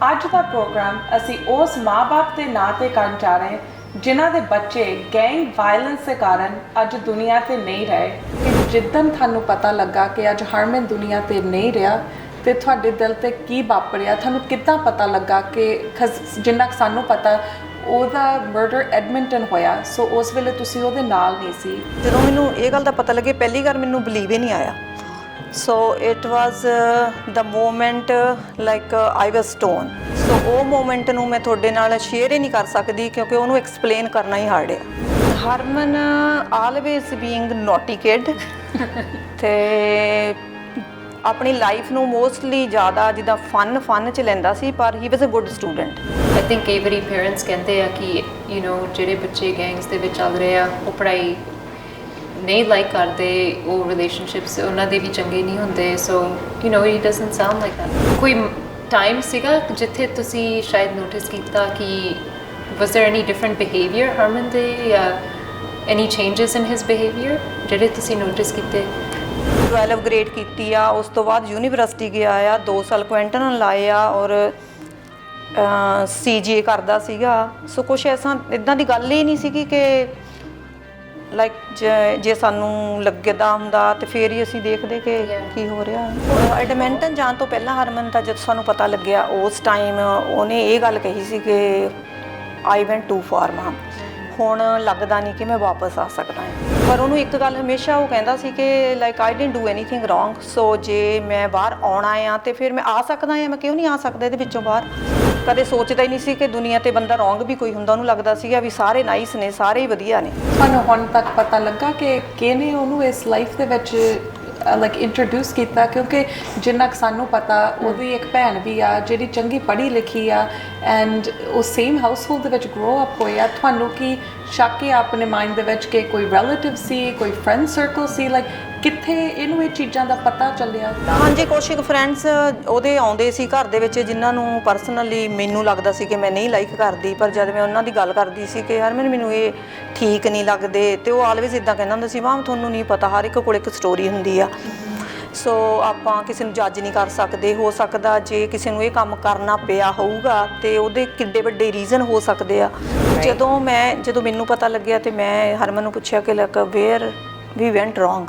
ਅੱਜ ਦਾ ਪ੍ਰੋਗਰਾਮ ਅਸੀਂ ਉਸ ਮਾਂ-ਬਾਪ ਦੇ ਨਾਂ ਤੇ ਕਰਨ ਜਾ ਰਹੇ ਜਿਨ੍ਹਾਂ ਦੇ ਬੱਚੇ ਗੈਂਗ ਵਾਇਲੈਂਸ ਦੇ ਕਾਰਨ ਅੱਜ ਦੁਨੀਆ ਤੇ ਨਹੀਂ ਰਹੇ। ਕਿ ਜਿੱਦਣ ਤੁਹਾਨੂੰ ਪਤਾ ਲੱਗਾ ਕਿ ਅੱਜ ਹਰਮਨ ਦੁਨੀਆ ਤੇ ਨਹੀਂ ਰਿਹਾ ਤੇ ਤੁਹਾਡੇ ਦਿਲ ਤੇ ਕੀ ਵਾਪਰਿਆ, ਤੁਹਾਨੂੰ ਕਿੱਦਾਂ ਪਤਾ ਲੱਗਾ ਕਿ ਜਿੰਨਾ ਸਾਨੂੰ ਪਤਾ ਉਹਦਾ ਮਰਡਰ ਐਡਮਿੰਟਨ ਹੋਇਆ, ਸੋ ਉਸ ਵੇਲੇ ਤੁਸੀਂ ਉਹਦੇ ਨਾਲ ਨਹੀਂ ਸੀ। ਜਦੋਂ ਮੈਨੂੰ ਇਹ ਗੱਲ ਦਾ ਪਤਾ ਲੱਗੇ ਪਹਿਲੀ ਵਾਰ ਮੈਨੂੰ ਬਲੀਵ ਹੀ ਨਹੀਂ ਆਇਆ। So it was the moment like I was stone. So ਉਹ ਮੂਮੈਂਟ ਨੂੰ ਮੈਂ ਤੁਹਾਡੇ ਨਾਲ ਸ਼ੇਅਰ ਹੀ ਨਹੀਂ ਕਰ ਸਕਦੀ ਕਿਉਂਕਿ ਉਹਨੂੰ ਐਕਸਪਲੇਨ ਕਰਨਾ ਹੀ ਹਾਰਡ ਹੈ। ਹਰਮਨ ਆਲਵੇਜ਼ ਬੀਇੰਗ ਨੋਟੀ ਕਿਡ ਤੇ ਆਪਣੀ ਲਾਈਫ ਨੂੰ ਮੋਸਟਲੀ ਜ਼ਿਆਦਾ ਜਿੱਦਾਂ ਫਨ 'ਚ ਲੈਂਦਾ ਸੀ, ਪਰ he was a good student. I think ਕਈ ਵਾਰੀ ਪੇਰੈਂਟਸ ਕਹਿੰਦੇ ਆ ਕਿ ਜਿਹੜੇ ਬੱਚੇ ਗੈਂਗਸ ਦੇ ਵਿੱਚ ਚੱਲ ਰਹੇ ਆ ਉਹ ਪੜ੍ਹਾਈ ਨਹੀਂ ਲਾਈਕ ਕਰਦੇ, ਉਹ ਰਿਲੇਸ਼ਨਸ਼ਿਪਸ ਉਹਨਾਂ ਦੇ ਵੀ ਚੰਗੇ ਨਹੀਂ ਹੁੰਦੇ। So it doesn't sound like that. ਕੋਈ ਟਾਈਮ ਸੀਗਾ ਜਿੱਥੇ ਤੁਸੀਂ ਸ਼ਾਇਦ ਨੋਟਿਸ ਕੀਤਾ ਕਿ was there any different behaviour Harman ਦੇ ਜਾਂ ਐਨੀ ਚੇਂਜਸ ਇਨ ਹਿਸ ਬਿਹੇਵੀਅਰ ਜਿਹੜੇ ਤੁਸੀਂ ਨੋਟਿਸ ਕੀਤੇ? 12 ਗ੍ਰੇਡ ਕੀਤੀ ਆ, ਉਸ ਤੋਂ ਬਾਅਦ ਯੂਨੀਵਰਸਿਟੀ ਗਿਆ ਆ, 2 ਸਾਲ ਕੁਐਂਟਨ ਲਾਏ ਆ ਔਰ CGA ਕਰਦਾ ਸੀਗਾ। ਸੋ ਕੁਛ ਐਸਾ ਇੱਦਾਂ ਦੀ ਗੱਲ ਹੀ ਨਹੀਂ ਸੀਗੀ ਕਿ ਲਾਈਕ ਜੇ ਸਾਨੂੰ ਲੱਗਦਾ ਹੁੰਦਾ ਤੇ ਫਿਰ ਹੀ ਅਸੀਂ ਦੇਖਦੇ ਕਿ ਕੀ ਹੋ ਰਿਹਾ। ਐਡਮਿੰਟਨ ਜਾਣ ਤੋਂ ਪਹਿਲਾਂ ਹਰਮਨ ਦਾ ਜਦ ਸਾਨੂੰ ਪਤਾ ਲੱਗਿਆ ਉਸ ਟਾਈਮ ਉਹਨੇ ਇਹ ਗੱਲ ਕਹੀ ਸੀ ਕਿ ਆਈ ਵੈਂਟ ਟੂ ਫਾਰ ਮਾਮ, ਹੁਣ ਲੱਗਦਾ ਨਹੀਂ ਕਿ ਮੈਂ ਵਾਪਸ ਆ ਸਕਦਾ ਹਾਂ। ਪਰ ਉਹਨੂੰ ਇੱਕ ਗੱਲ ਹਮੇਸ਼ਾ ਉਹ ਕਹਿੰਦਾ ਸੀ ਕਿ like I didn't do anything wrong. So ਜੇ ਮੈਂ ਬਾਹਰ ਆਉਣਾ ਆ ਤੇ ਫਿਰ ਮੈਂ ਆ ਸਕਦਾ ਹਾਂ, ਮੈਂ ਕਿਉਂ ਨਹੀਂ ਆ ਸਕਦਾ ਇਹਦੇ ਵਿੱਚੋਂ ਬਾਹਰ। ਕਦੇ ਸੋਚਦਾ ਹੀ ਨਹੀਂ ਸੀ ਕਿ ਦੁਨੀਆ ਤੇ ਬੰਦਾ ਰੋਂਗ ਵੀ ਕੋਈ ਹੁੰਦਾ। ਉਹਨੂੰ ਲੱਗਦਾ ਸੀਗਾ ਵੀ ਸਾਰੇ ਨਾਈਸ ਨੇ, ਸਾਰੇ ਹੀ ਵਧੀਆ ਨੇ। ਤੁਹਾਨੂੰ ਹੁਣ ਤੱਕ ਪਤਾ ਲੱਗਾ ਕਿ ਕਿਹਨੇ ਉਹਨੂੰ ਇਸ ਲਾਈਫ ਦੇ ਵਿੱਚ ਲਾਈਕ ਇੰਟਰੋਡਿਊਸ ਕੀਤਾ? ਕਿਉਂਕਿ ਜਿੰਨਾ ਕੁ ਸਾਨੂੰ ਪਤਾ ਉਹਦੀ ਇੱਕ ਭੈਣ ਵੀ ਆ ਜਿਹੜੀ ਚੰਗੀ ਪੜ੍ਹੀ ਲਿਖੀ ਆ ਐਂਡ ਉਹ ਸੇਮ ਹਾਊਸਹੋਲਡ ਦੇ ਵਿੱਚ ਗਰੋ ਅਪ ਹੋਏ ਆ। ਤੁਹਾਨੂੰ ਕੀ ਸ਼ੱਕ ਹੈ ਆਪਣੇ ਮਾਈਂਡ ਦੇ ਵਿੱਚ ਕਿ ਕੋਈ ਰਿਲੇਟਿਵ ਸੀ, ਕੋਈ ਫਰੈਂਡ ਸਰਕਲ ਸੀ? ਲਾਈਕ ਕਿੱਥੇ ਇਹਨੂੰ ਇਹ ਚੀਜ਼ਾਂ ਦਾ ਪਤਾ ਚੱਲਿਆ? ਹਾਂਜੀ, ਕੁਛ ਕੁ ਫਰੈਂਡਸ ਉਹਦੇ ਆਉਂਦੇ ਸੀ ਘਰ ਦੇ ਵਿੱਚ ਜਿਨ੍ਹਾਂ ਨੂੰ ਪਰਸਨਲੀ ਮੈਨੂੰ ਲੱਗਦਾ ਸੀ ਕਿ ਮੈਂ ਨਹੀਂ ਲਾਈਕ ਕਰਦੀ, ਪਰ ਜਦ ਮੈਂ ਉਹਨਾਂ ਦੀ ਗੱਲ ਕਰਦੀ ਸੀ ਕਿ ਹਰਮਨ ਮੈਨੂੰ ਇਹ ਠੀਕ ਨਹੀਂ ਲੱਗਦੇ ਤੇ ਉਹ ਆਲਵੇਜ਼ ਇੱਦਾਂ ਕਹਿੰਦਾ ਹੁੰਦਾ ਸੀ, ਮਾਮ ਤੁਹਾਨੂੰ ਨਹੀਂ ਪਤਾ ਹਰ ਇੱਕ ਕੋਲ ਇੱਕ ਸਟੋਰੀ ਹੁੰਦੀ ਆ। ਸੋ ਆਪਾਂ ਕਿਸੇ ਨੂੰ ਜੱਜ ਨਹੀਂ ਕਰ ਸਕਦੇ। ਹੋ ਸਕਦਾ ਜੇ ਕਿਸੇ ਨੂੰ ਇਹ ਕੰਮ ਕਰਨਾ ਪਿਆ ਹੋਊਗਾ ਤੇ ਉਹਦੇ ਕਿੱਡੇ ਵੱਡੇ ਰੀਜ਼ਨ ਹੋ ਸਕਦੇ ਆ। ਜਦੋਂ ਮੈਨੂੰ ਪਤਾ ਲੱਗਿਆ ਤੇ ਮੈਂ ਹਰਮਨ ਨੂੰ ਪੁੱਛਿਆ ਕਿ ਲਾਈਕ ਵੇਅਰ ਵੀ ਵੈਂਟ ਰੋਂਗ,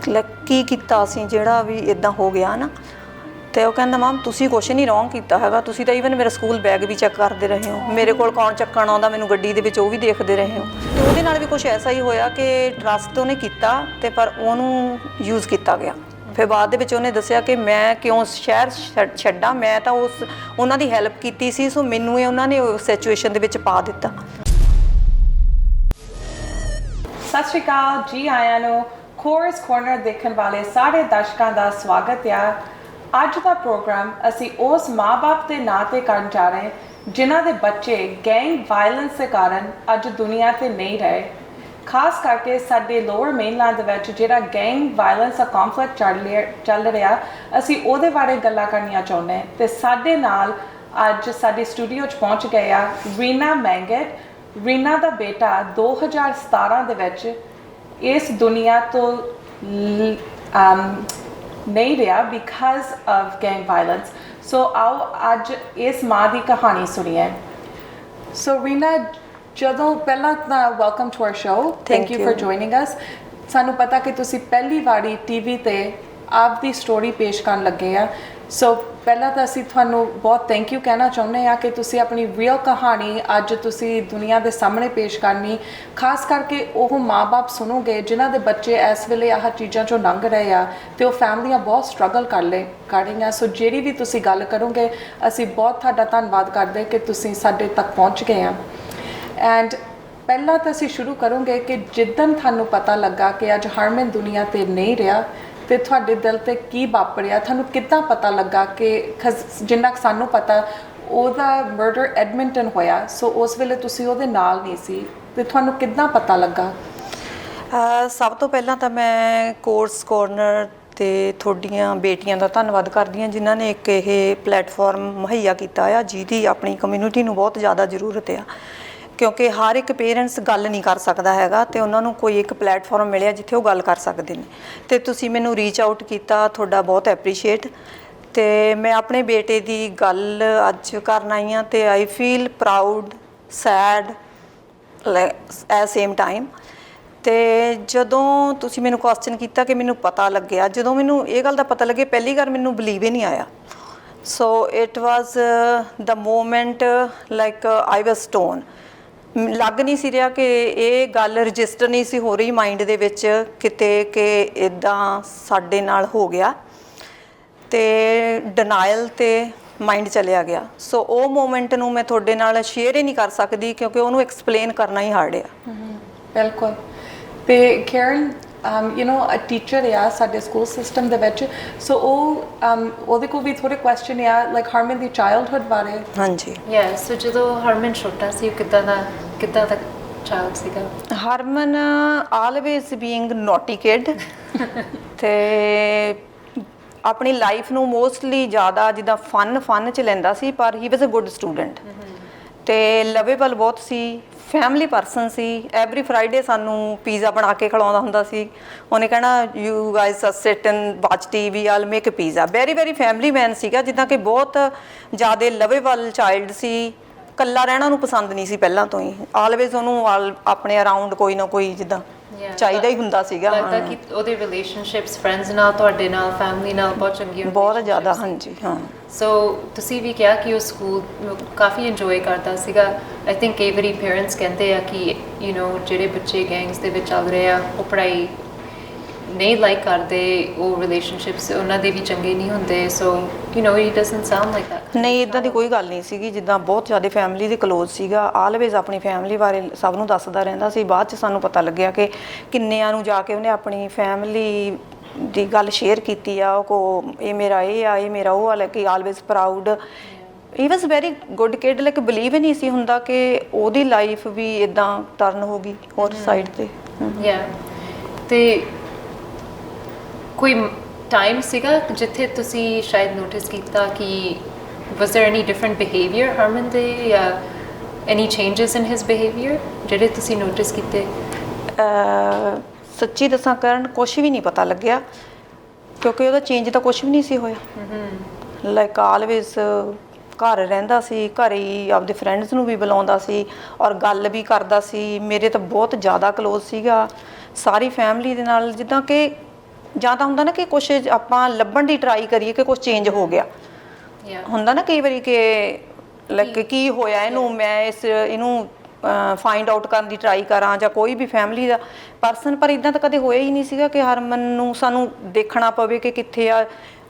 ਲਾਈਕ ਕੀ ਕੀਤਾ ਅਸੀਂ ਜਿਹੜਾ ਵੀ ਇੱਦਾਂ ਹੋ ਗਿਆ ਨਾ। ਤੇ ਉਹ ਕਹਿੰਦਾ ਮਾਮ ਤੁਸੀਂ ਕੁਛ ਨਹੀਂ ਰੋਂਗ ਕੀਤਾ ਹੈਗਾ, ਤੁਸੀਂ ਤਾਂ ਈਵਨ ਮੇਰਾ ਸਕੂਲ ਬੈਗ ਵੀ ਚੈੱਕ ਕਰਦੇ ਰਹੇ ਹੋ, ਮੇਰੇ ਕੋਲ ਕੌਣ ਚੱਕਣ ਆਉਂਦਾ ਮੈਨੂੰ ਗੱਡੀ ਦੇ ਵਿੱਚ ਉਹ ਵੀ ਦੇਖਦੇ ਰਹੇ ਹੋ। ਤੇ ਉਹਦੇ ਨਾਲ ਵੀ ਕੁਛ ਐਸਾ ਹੀ ਹੋਇਆ ਕਿ ਟਰਸਟ ਉਹਨੇ ਕੀਤਾ ਤੇ ਪਰ ਉਹਨੂੰ ਯੂਜ਼ ਕੀਤਾ ਗਿਆ। ਫਿਰ ਬਾਅਦ ਦੇ ਵਿੱਚ ਉਹਨੇ ਦੱਸਿਆ ਕਿ ਮੈਂ ਕਿਉਂ ਸ਼ਹਿਰ ਛੱਡਾਂ, ਮੈਂ ਤਾਂ ਉਹਨਾਂ ਦੀ ਹੈਲਪ ਕੀਤੀ ਸੀ, ਸੋ ਮੈਨੂੰ ਇਹ ਉਹਨਾਂ ਨੇ ਉਸ ਸਿਚੁਏਸ਼ਨ ਦੇ ਵਿੱਚ ਪਾ ਦਿੱਤਾ। ਸਤਿ ਸ਼੍ਰੀ ਅਕਾਲ ਜੀ, ਆਇਆਂ ਨੂੰ ਕੋਰਸ ਕੋਰਨਰ ਦੇਖਣ ਵਾਲੇ ਸਾਰੇ ਦਰਸ਼ਕਾਂ ਦਾ ਸਵਾਗਤ ਆ। ਅੱਜ ਦਾ ਪ੍ਰੋਗਰਾਮ ਅਸੀਂ ਉਸ ਮਾਂ-ਬਾਪ ਦੇ ਨਾਂ ਤੇ ਕਰਨ ਜਾ ਰਹੇ ਜਿਨ੍ਹਾਂ ਦੇ ਬੱਚੇ ਗੈਂਗ ਵਾਇਲੈਂਸ ਦੇ ਕਾਰਨ ਅੱਜ ਦੁਨੀਆ ਤੇ ਨਹੀਂ ਰਹੇ। ਖਾਸ ਕਰਕੇ ਸਾਡੇ ਲੋਅਰ ਮੇਨਲੈਂਡ ਦੇ ਵਿੱਚ ਜਿਹੜਾ ਗੈਂਗ ਵਾਇਲੈਂਸ ਦਾ ਕੰਫਲਿਕਟ ਚੱਲ ਰਿਹਾ, ਅਸੀਂ ਉਹਦੇ ਬਾਰੇ ਗੱਲਾਂ ਕਰਨੀਆਂ ਚਾਹੁੰਦੇ ਹਾਂ। ਤੇ ਸਾਡੇ ਨਾਲ ਅੱਜ ਸਾਡੇ ਸਟੂਡੀਓ 'ਚ ਪਹੁੰਚ ਗਏ ਆ ਰੀਨਾ ਮੈਂਗਟ। ਰੀਨਾ ਦਾ ਬੇਟਾ 2017 ਦੇ ਵਿੱਚ ਇਸ ਦੁਨੀਆ ਤੋਂ ਨਹੀਂ ਰਿਹਾ ਬਿਕਾਜ਼ ਆਫ ਗੈਂਗ ਵਾਇਲੈਂਸ। ਸੋ ਆਓ ਅੱਜ ਇਸ ਮਾਂ ਦੀ ਕਹਾਣੀ ਸੁਣੀਏ। ਸੋ ਰੀਨਾ, ਜਦੋਂ ਪਹਿਲਾਂ ਤਾਂ welcome to our show, thank you for joining us. ਸਾਨੂੰ ਪਤਾ ਕਿ ਤੁਸੀਂ ਪਹਿਲੀ ਵਾਰੀ TV ਤੇ ਆਪਦੀ ਸਟੋਰੀ ਪੇਸ਼ ਕਰਨ ਲੱਗੇ ਆ। ਸੋ ਪਹਿਲਾਂ ਤਾਂ ਅਸੀਂ ਤੁਹਾਨੂੰ ਬਹੁਤ ਥੈਂਕ ਯੂ ਕਹਿਣਾ ਚਾਹੁੰਦੇ ਹਾਂ ਕਿ ਤੁਸੀਂ ਆਪਣੀ ਰੀਅਲ ਕਹਾਣੀ ਅੱਜ ਤੁਸੀਂ ਦੁਨੀਆ ਦੇ ਸਾਹਮਣੇ ਪੇਸ਼ ਕਰਨੀ। ਖਾਸ ਕਰਕੇ ਉਹ ਮਾਂ-ਬਾਪ ਸੁਣੋਗੇ ਜਿਨ੍ਹਾਂ ਦੇ ਬੱਚੇ ਇਸ ਵੇਲੇ ਆਹ ਚੀਜ਼ਾਂ 'ਚੋਂ ਲੰਘ ਰਹੇ ਆ ਤੇ ਉਹ ਫੈਮਲੀਆਂ ਬਹੁਤ ਸਟਰਗਲ ਕਰ ਰਹੀਆਂ। ਸੋ ਜਿਹੜੀ ਵੀ ਤੁਸੀਂ ਗੱਲ ਕਰੋਗੇ ਅਸੀਂ ਬਹੁਤ ਤੁਹਾਡਾ ਧੰਨਵਾਦ ਕਰਦੇ ਕਿ ਤੁਸੀਂ ਸਾਡੇ ਤੱਕ ਪਹੁੰਚ ਗਏ ਆ। ਐਂਡ ਪਹਿਲਾਂ ਤਾਂ ਅਸੀਂ ਸ਼ੁਰੂ ਕਰਾਂਗੇ ਕਿ ਜਿੱਦਣ ਤੁਹਾਨੂੰ ਪਤਾ ਲੱਗਾ ਕਿ ਅੱਜ ਹਰਮਨ ਦੁਨੀਆ ਤੇ ਨਹੀਂ ਰਿਹਾ ਤੇ ਤੁਹਾਡੇ ਦਿਲ ਤੇ ਕੀ ਵਾਪਰਿਆ, ਤੁਹਾਨੂੰ ਕਿੱਦਾਂ ਪਤਾ ਲੱਗਾ ਕਿ ਜਿੰਨਾ ਕੁ ਸਾਨੂੰ ਪਤਾ ਉਹਦਾ ਮਰਡਰ ਐਡਮਿੰਟਨ ਹੋਇਆ, ਸੋ ਉਸ ਵੇਲੇ ਤੁਸੀਂ ਉਹਦੇ ਨਾਲ ਨਹੀਂ ਸੀ ਤੇ ਤੁਹਾਨੂੰ ਕਿੱਦਾਂ ਪਤਾ ਲੱਗਾ? ਸਭ ਤੋਂ ਪਹਿਲਾਂ ਤਾਂ ਮੈਂ ਕੋਰਸ ਕੋਰਨਰ ਤੇ ਤੁਹਾਡੀਆਂ ਬੇਟੀਆਂ ਦਾ ਧੰਨਵਾਦ ਕਰਦੀ ਹਾਂ ਜਿਨ੍ਹਾਂ ਨੇ ਇੱਕ ਇਹ ਪਲੇਟਫਾਰਮ ਮੁਹੱਈਆ ਕੀਤਾ ਆ ਜਿਹਦੀ ਆਪਣੀ ਕਮਿਊਨਿਟੀ ਨੂੰ ਬਹੁਤ ਜ਼ਿਆਦਾ ਜ਼ਰੂਰਤ ਆ। ਕਿਉਂਕਿ ਹਰ ਇੱਕ ਪੇਰੈਂਟਸ ਗੱਲ ਨਹੀਂ ਕਰ ਸਕਦਾ ਹੈਗਾ ਤੇ ਉਹਨਾਂ ਨੂੰ ਕੋਈ ਇੱਕ ਪਲੇਟਫਾਰਮ ਮਿਲਿਆ ਜਿੱਥੇ ਉਹ ਗੱਲ ਕਰ ਸਕਦੇ ਨੇ। ਤੇ ਤੁਸੀਂ ਮੈਨੂੰ ਰੀਚ ਆਊਟ ਕੀਤਾ, ਤੁਹਾਡਾ ਬਹੁਤ ਐਪਰੀਸ਼ੀਏਟ। ਤੇ ਮੈਂ ਆਪਣੇ ਬੇਟੇ ਦੀ ਗੱਲ ਅੱਜ ਕਰਨ ਆਈ ਹਾਂ ਤੇ I feel proud sad at same time. ਤੇ ਜਦੋਂ ਤੁਸੀਂ ਮੈਨੂੰ ਕੁਐਸਚਨ ਕੀਤਾ ਕਿ ਮੈਨੂੰ ਪਤਾ ਲੱਗਿਆ, ਜਦੋਂ ਮੈਨੂੰ ਇਹ ਗੱਲ ਦਾ ਪਤਾ ਲੱਗਿਆ ਪਹਿਲੀ ਵਾਰ ਮੈਨੂੰ ਬਲੀਵ ਹੀ ਨਹੀਂ ਆਇਆ। So it was the moment like I was stone. ਲੱਗ ਨਹੀਂ ਸੀ ਰਿਹਾ ਕਿ ਇਹ ਗੱਲ ਰਜਿਸਟਰ ਨਹੀਂ ਸੀ ਹੋ ਰਹੀ ਮਾਈਂਡ ਦੇ ਵਿੱਚ ਕਿਤੇ ਕਿ ਇੱਦਾਂ ਸਾਡੇ ਨਾਲ ਹੋ ਗਿਆ, ਤੇ ਡਿਨਾਇਲ ਤੇ ਮਾਈਂਡ ਚਲਿਆ ਗਿਆ। ਸੋ ਉਹ ਮੂਮੈਂਟ ਨੂੰ ਮੈਂ ਤੁਹਾਡੇ ਨਾਲ ਸ਼ੇਅਰ ਹੀ ਨਹੀਂ ਕਰ ਸਕਦੀ ਕਿਉਂਕਿ ਉਹਨੂੰ ਐਕਸਪਲੇਨ ਕਰਨਾ ਹੀ ਹਾਰਡ ਆ। ਬਿਲਕੁਲ। ਤੇ Karen you know a teacher ਆ ਸਾਡੇ ਸਕੂਲ ਸਿਸਟਮ ਦੇ ਵਿੱਚ, ਸੋ ਉਹਦੇ ਕੋਲ ਵੀ ਥੋੜੇ ਕੁਐਸਚਨ ਆ ਲਾਈਕ ਹਰਮਨ ਦੀ ਚਾਈਲਡਹੁੱਡ ਬਾਰੇ। ਹਾਂਜੀ ਸੋ ਜਦੋਂ ਹਰਮਨ ਛੋਟਾ ਸੀ ਉਹ ਕਿੱਦਾਂ ਦਾ ਚਾਈਲਡ ਸੀਗਾ? ਹਰਮਨ ਆਲਵੇਜ਼ ਬੀਇੰਗ ਨੋਟੀ ਕਿਡ ਤੇ ਆਪਣੀ ਲਾਈਫ ਨੂੰ ਮੋਸਟਲੀ ਜ਼ਿਆਦਾ ਜਿੱਦਾਂ ਫਨ 'ਚ ਲੈਂਦਾ ਸੀ, ਪਰ he was a good student ਤੇ ਲਵੇਬਲ ਬਹੁਤ ਸੀ, ਫੈਮਿਲੀ ਪਰਸਨ ਸੀ। ਐਵਰੀ ਫਰਾਈਡੇ ਸਾਨੂੰ ਪੀਜ਼ਾ ਬਣਾ ਕੇ ਖਿਲਾਉਂਦਾ ਹੁੰਦਾ ਸੀ। ਉਹਨੇ ਕਹਿਣਾ you guys sit and watch TV, all make pizza. Very very family man ਸੀਗਾ, ਜਿੱਦਾਂ ਕਿ ਬਹੁਤ ਜ਼ਿਆਦਾ ਲਵੇਬਲ ਚਾਈਲਡ ਸੀ। ਇਕੱਲਾ ਰਹਿਣਾ ਉਹਨੂੰ ਪਸੰਦ ਨਹੀਂ ਸੀ ਪਹਿਲਾਂ ਤੋਂ ਹੀ। ਆਲਵੇਜ਼ ਉਹਨੂੰ ਆਪਣੇ ਅਰਾਊਂਡ ਕੋਈ ਨਾ ਕੋਈ ਜਿੱਦਾਂ ਚਾਹੀਦਾ ਹੀ ਹੁੰਦਾ ਸੀਗਾ। ਲੱਗਦਾ ਕਿ ਉਹਦੇ ਰਿਲੇਸ਼ਨਸ਼ਿਪਸ ਫਰੈਂਡਸ ਨਾਲ, ਤੁਹਾਡੇ ਨਾਲ, ਫੈਮਿਲੀ ਨਾਲ ਬਹੁਤ ਚੰਗੀਆਂ, ਬਹੁਤ ਜ਼ਿਆਦਾ। ਹਾਂਜੀ ਹਾਂ। ਸੋ ਤੁਸੀਂ ਵੀ ਕਿਹਾ ਕਿ ਉਹ ਸਕੂਲ ਕਾਫੀ ਇੰਜੋਏ ਕਰਦਾ ਸੀਗਾ। ਆਈ ਥਿੰਕ ਕਈ ਵਾਰੀ ਪੇਰੈਂਟਸ ਕਹਿੰਦੇ ਆ ਕਿ ਯੂ نو ਜਿਹੜੇ ਬੱਚੇ ਗੈਂਗਸ ਦੇ ਵਿੱਚ ਚੱਲ ਰਹੇ ਆ ਉਹ ਪੜ੍ਹਾਈ ਨਹੀਂ ਲਾਈਕ ਕਰਦੇ, ਉਹ ਰਿਲੇਸ਼ਨਸ਼ਿਪਸ ਉਹਨਾਂ ਦੇ ਵੀ ਚੰਗੇ ਨਹੀਂ ਹੁੰਦੇ। So you know it doesn't sound like that. ਨਹੀਂ, ਇਦਾਂ ਦੀ ਕੋਈ ਗੱਲ ਨਹੀਂ ਸੀਗੀ। ਜਿੱਦਾਂ ਬਹੁਤ ਜ਼ਿਆਦਾ ਫੈਮਿਲੀ ਦੇ ਕਲੋਜ਼ ਸੀਗਾ, ਆਲਵੇਜ਼ ਆਪਣੀ ਫੈਮਿਲੀ ਬਾਰੇ ਸਭ ਨੂੰ ਦੱਸਦਾ ਰਹਿੰਦਾ ਸੀ। ਬਾਅਦ 'ਚ ਸਾਨੂੰ ਪਤਾ ਲੱਗਿਆ ਕਿ ਕਿੰਨਿਆਂ ਨੂੰ ਜਾ ਕੇ ਉਹਨੇ ਆਪਣੀ ਫੈਮਿਲੀ ਦੀ ਗੱਲ ਸ਼ੇਅਰ ਕੀਤੀ ਆ। ਉਹ ਇਹ ਮੇਰਾ ਇਹ ਆ, ਇਹ ਮੇਰਾ ਉਹ ਆ, like always proud. He was very good kid. Like believe ਹੀ ਨਹੀਂ ਸੀ ਹੁੰਦਾ ਕਿ ਉਹਦੀ ਲਾਈਫ ਵੀ ਇੱਦਾਂ ਟਰਨ ਹੋ ਗਈ ਹੋਰ ਸਾਈਡ 'ਤੇ। ਤੇ ਕੋਈ ਟਾਈਮ ਸੀਗਾ ਜਿੱਥੇ ਤੁਸੀਂ ਸ਼ਾਇਦ ਨੋਟਿਸ ਕੀਤਾ ਕਿ was there any different behavior ਹਰਮਨ ਦੇ, ਜਾਂ any changes in his behavior ਜਿਹੜੇ ਤੁਸੀਂ ਨੋਟਿਸ ਕੀਤੇ? ਸੱਚੀ ਦੱਸਾਂ ਕਰਨ, ਕੁਛ ਵੀ ਨਹੀਂ ਪਤਾ ਲੱਗਿਆ ਕਿਉਂਕਿ ਉਹਦਾ ਚੇਂਜ ਤਾਂ ਕੁਛ ਵੀ ਨਹੀਂ ਸੀ ਹੋਇਆ। ਲਾਈਕ ਆਲਵੇਜ਼ ਘਰ ਰਹਿੰਦਾ ਸੀ, ਘਰੇ ਹੀ ਆਪਦੇ ਫਰੈਂਡਸ ਨੂੰ ਵੀ ਬੁਲਾਉਂਦਾ ਸੀ ਔਰ ਗੱਲ ਵੀ ਕਰਦਾ ਸੀ। ਮੇਰੇ ਤਾਂ ਬਹੁਤ ਜ਼ਿਆਦਾ ਕਲੋਜ਼ ਸੀਗਾ ਸਾਰੀ ਫੈਮਿਲੀ ਦੇ ਨਾਲ। ਜਿੱਦਾਂ ਕਿ ਜਾਂ ਤਾਂ ਹੁੰਦਾ ਨਾ ਕਿ ਕੁਛ ਆਪਾਂ ਲੱਭਣ ਦੀ ਟਰਾਈ ਕਰੀਏ ਕਿ ਕੁਛ ਚੇਂਜ ਹੋ ਗਿਆ, ਹੁੰਦਾ ਨਾ ਕਈ ਵਾਰੀ ਕਿ ਲਾਈਕ ਕੀ ਹੋਇਆ ਇਹਨੂੰ, ਮੈਂ ਇਹਨੂੰ ਫਾਈਂਡ ਆਊਟ ਕਰਨ ਦੀ ਟਰਾਈ ਕਰਾਂ ਜਾਂ ਕੋਈ ਵੀ ਫੈਮਿਲੀ ਦਾ ਪਰਸਨ। ਪਰ ਇੱਦਾਂ ਤਾਂ ਕਦੇ ਹੋਇਆ ਹੀ ਨਹੀਂ ਸੀਗਾ ਕਿ ਹਰਮਨ ਨੂੰ ਸਾਨੂੰ ਦੇਖਣਾ ਪਵੇ ਕਿ ਕਿੱਥੇ ਆ।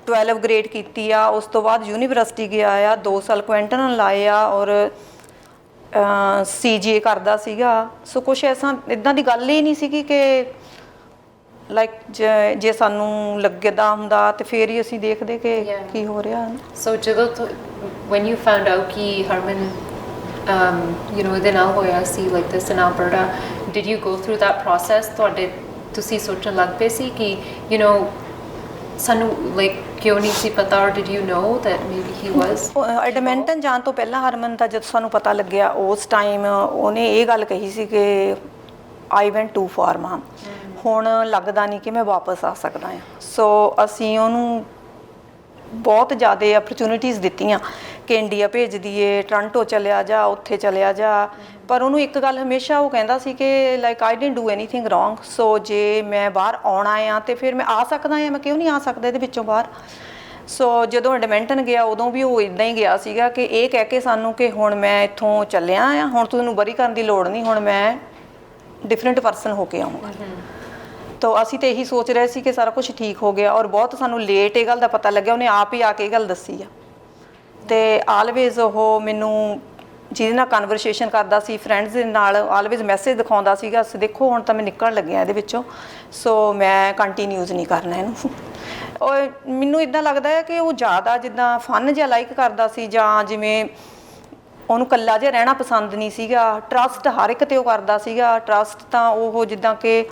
12 ਗ੍ਰੇਡ ਕੀਤੀ ਆ, ਉਸ ਤੋਂ ਬਾਅਦ ਯੂਨੀਵਰਸਿਟੀ ਗਿਆ ਆ, 2 ਸਾਲ ਕੁਐਂਟਨ ਲਾਏ ਆ ਔਰ CGA ਕਰਦਾ ਸੀਗਾ। ਸੋ ਕੁਛ ਐਸਾ ਇੱਦਾਂ ਦੀ ਗੱਲ ਹੀ ਨਹੀਂ ਸੀਗੀ ਕਿ ਲਾਈਕ ਜੇ ਸਾਨੂੰ ਲੱਗਦਾ ਹੁੰਦਾ ਤੇ ਫਿਰ ਹੀ ਅਸੀਂ ਦੇਖਦੇ ਕਿ ਕੀ ਹੋ ਰਿਹਾ। ਸੋ ਜਦੋਂ when you found out ਕਿ ਹਰਮਨ you know ਇਹਦੇ ਨਾਲ ਹੋਇਆ ਸੀ like this in Alberta, did you go through that process? ਤੁਸੀਂ ਸੋਚਣ ਲੱਗ ਪਏ ਸੀ ਕਿ you know ਸਾਨੂੰ ਲਾਈਕ ਕਿਉਂ ਨਹੀਂ ਸੀ ਪਤਾ, or did you know that maybe he was? Edmonton ਜਾਣ ਤੋਂ ਪਹਿਲਾਂ ਹਰਮਨ ਦਾ ਜਦ ਸਾਨੂੰ ਪਤਾ ਲੱਗਿਆ ਉਸ ਟਾਈਮ ਉਹਨੇ ਇਹ ਗੱਲ ਕਹੀ ਸੀ ਕਿ I went too far mom, ਹੁਣ ਲੱਗਦਾ ਨਹੀਂ ਕਿ ਮੈਂ ਵਾਪਸ ਆ ਸਕਦਾ ਹਾਂ। ਸੋ ਅਸੀਂ ਉਹਨੂੰ ਬਹੁਤ ਜ਼ਿਆਦਾ ਅਪਰਚੂਨਿਟੀਜ਼ ਦਿੱਤੀਆਂ ਕਿ ਇੰਡੀਆ ਭੇਜ ਦਈਏ, ਟੋਰਾਂਟੋ ਚਲਿਆ ਜਾ, ਉੱਥੇ ਚਲਿਆ ਜਾ। ਪਰ ਉਹਨੂੰ ਇੱਕ ਗੱਲ ਹਮੇਸ਼ਾ ਉਹ ਕਹਿੰਦਾ ਸੀ ਕਿ like I didn't do anything wrong. So ਜੇ ਮੈਂ ਬਾਹਰ ਆਉਣਾ ਆ ਤੇ ਫਿਰ ਮੈਂ ਆ ਸਕਦਾ ਹਾਂ, ਮੈਂ ਕਿਉਂ ਨਹੀਂ ਆ ਸਕਦਾ ਇਹਦੇ ਵਿੱਚੋਂ ਬਾਹਰ। ਸੋ ਜਦੋਂ ਐਡਮਿੰਟਨ ਗਿਆ ਉਦੋਂ ਵੀ ਉਹ ਇੱਦਾਂ ਹੀ ਗਿਆ ਸੀਗਾ ਕਿ ਇਹ ਕਹਿ ਕੇ ਸਾਨੂੰ ਕਿ ਹੁਣ ਮੈਂ ਇੱਥੋਂ ਚੱਲਿਆ ਆ, ਹੁਣ ਤੁਹਾਨੂੰ ਵਰੀ ਕਰਨ ਦੀ ਲੋੜ ਨਹੀਂ, ਹੁਣ ਮੈਂ ਡਿਫਰੈਂਟ ਪਰਸਨ ਹੋ ਕੇ ਆਊਂਗਾ। ਤਾਂ ਅਸੀਂ ਤਾਂ ਇਹੀ ਸੋਚ ਰਹੇ ਸੀ ਕਿ ਸਾਰਾ ਕੁਝ ਠੀਕ ਹੋ ਗਿਆ ਔਰ ਬਹੁਤ ਸਾਨੂੰ ਲੇਟ ਇਹ ਗੱਲ ਦਾ ਪਤਾ ਲੱਗਿਆ। ਉਹਨੇ ਆਪ ਹੀ ਆ ਕੇ ਇਹ ਗੱਲ ਦੱਸੀ ਆ। ਅਤੇ ਆਲਵੇਜ਼ ਉਹ ਮੈਨੂੰ ਜਿਹਦੇ ਨਾਲ ਕਨਵਰਸੇਸ਼ਨ ਕਰਦਾ ਸੀ ਫਰੈਂਡਸ ਦੇ ਨਾਲ, ਆਲਵੇਜ਼ ਮੈਸੇਜ ਦਿਖਾਉਂਦਾ ਸੀਗਾ, ਦੇਖੋ ਹੁਣ ਤਾਂ ਮੈਂ ਨਿਕਲਣ ਲੱਗਿਆ ਇਹਦੇ ਵਿੱਚੋਂ, ਸੋ ਮੈਂ ਕੰਟੀਨਿਊਜ਼ ਨਹੀਂ ਕਰਨਾ ਇਹਨੂੰ। ਔਰ ਮੈਨੂੰ ਇੱਦਾਂ ਲੱਗਦਾ ਹੈ ਕਿ ਉਹ ਜ਼ਿਆਦਾ ਜਿੱਦਾਂ ਫਨ ਜਿਹਾ ਲਾਈਕ ਕਰਦਾ ਸੀ, ਜਾਂ ਜਿਵੇਂ ਉਹਨੂੰ ਇਕੱਲਾ ਜਿਹਾ ਰਹਿਣਾ ਪਸੰਦ ਨਹੀਂ ਸੀਗਾ। ਟਰਸਟ ਹਰ ਇੱਕ 'ਤੇ ਉਹ ਕਰਦਾ ਸੀਗਾ। ਟਰਸਟ ਤਾਂ ਉਹ ਜਿੱਦਾਂ ਕਿ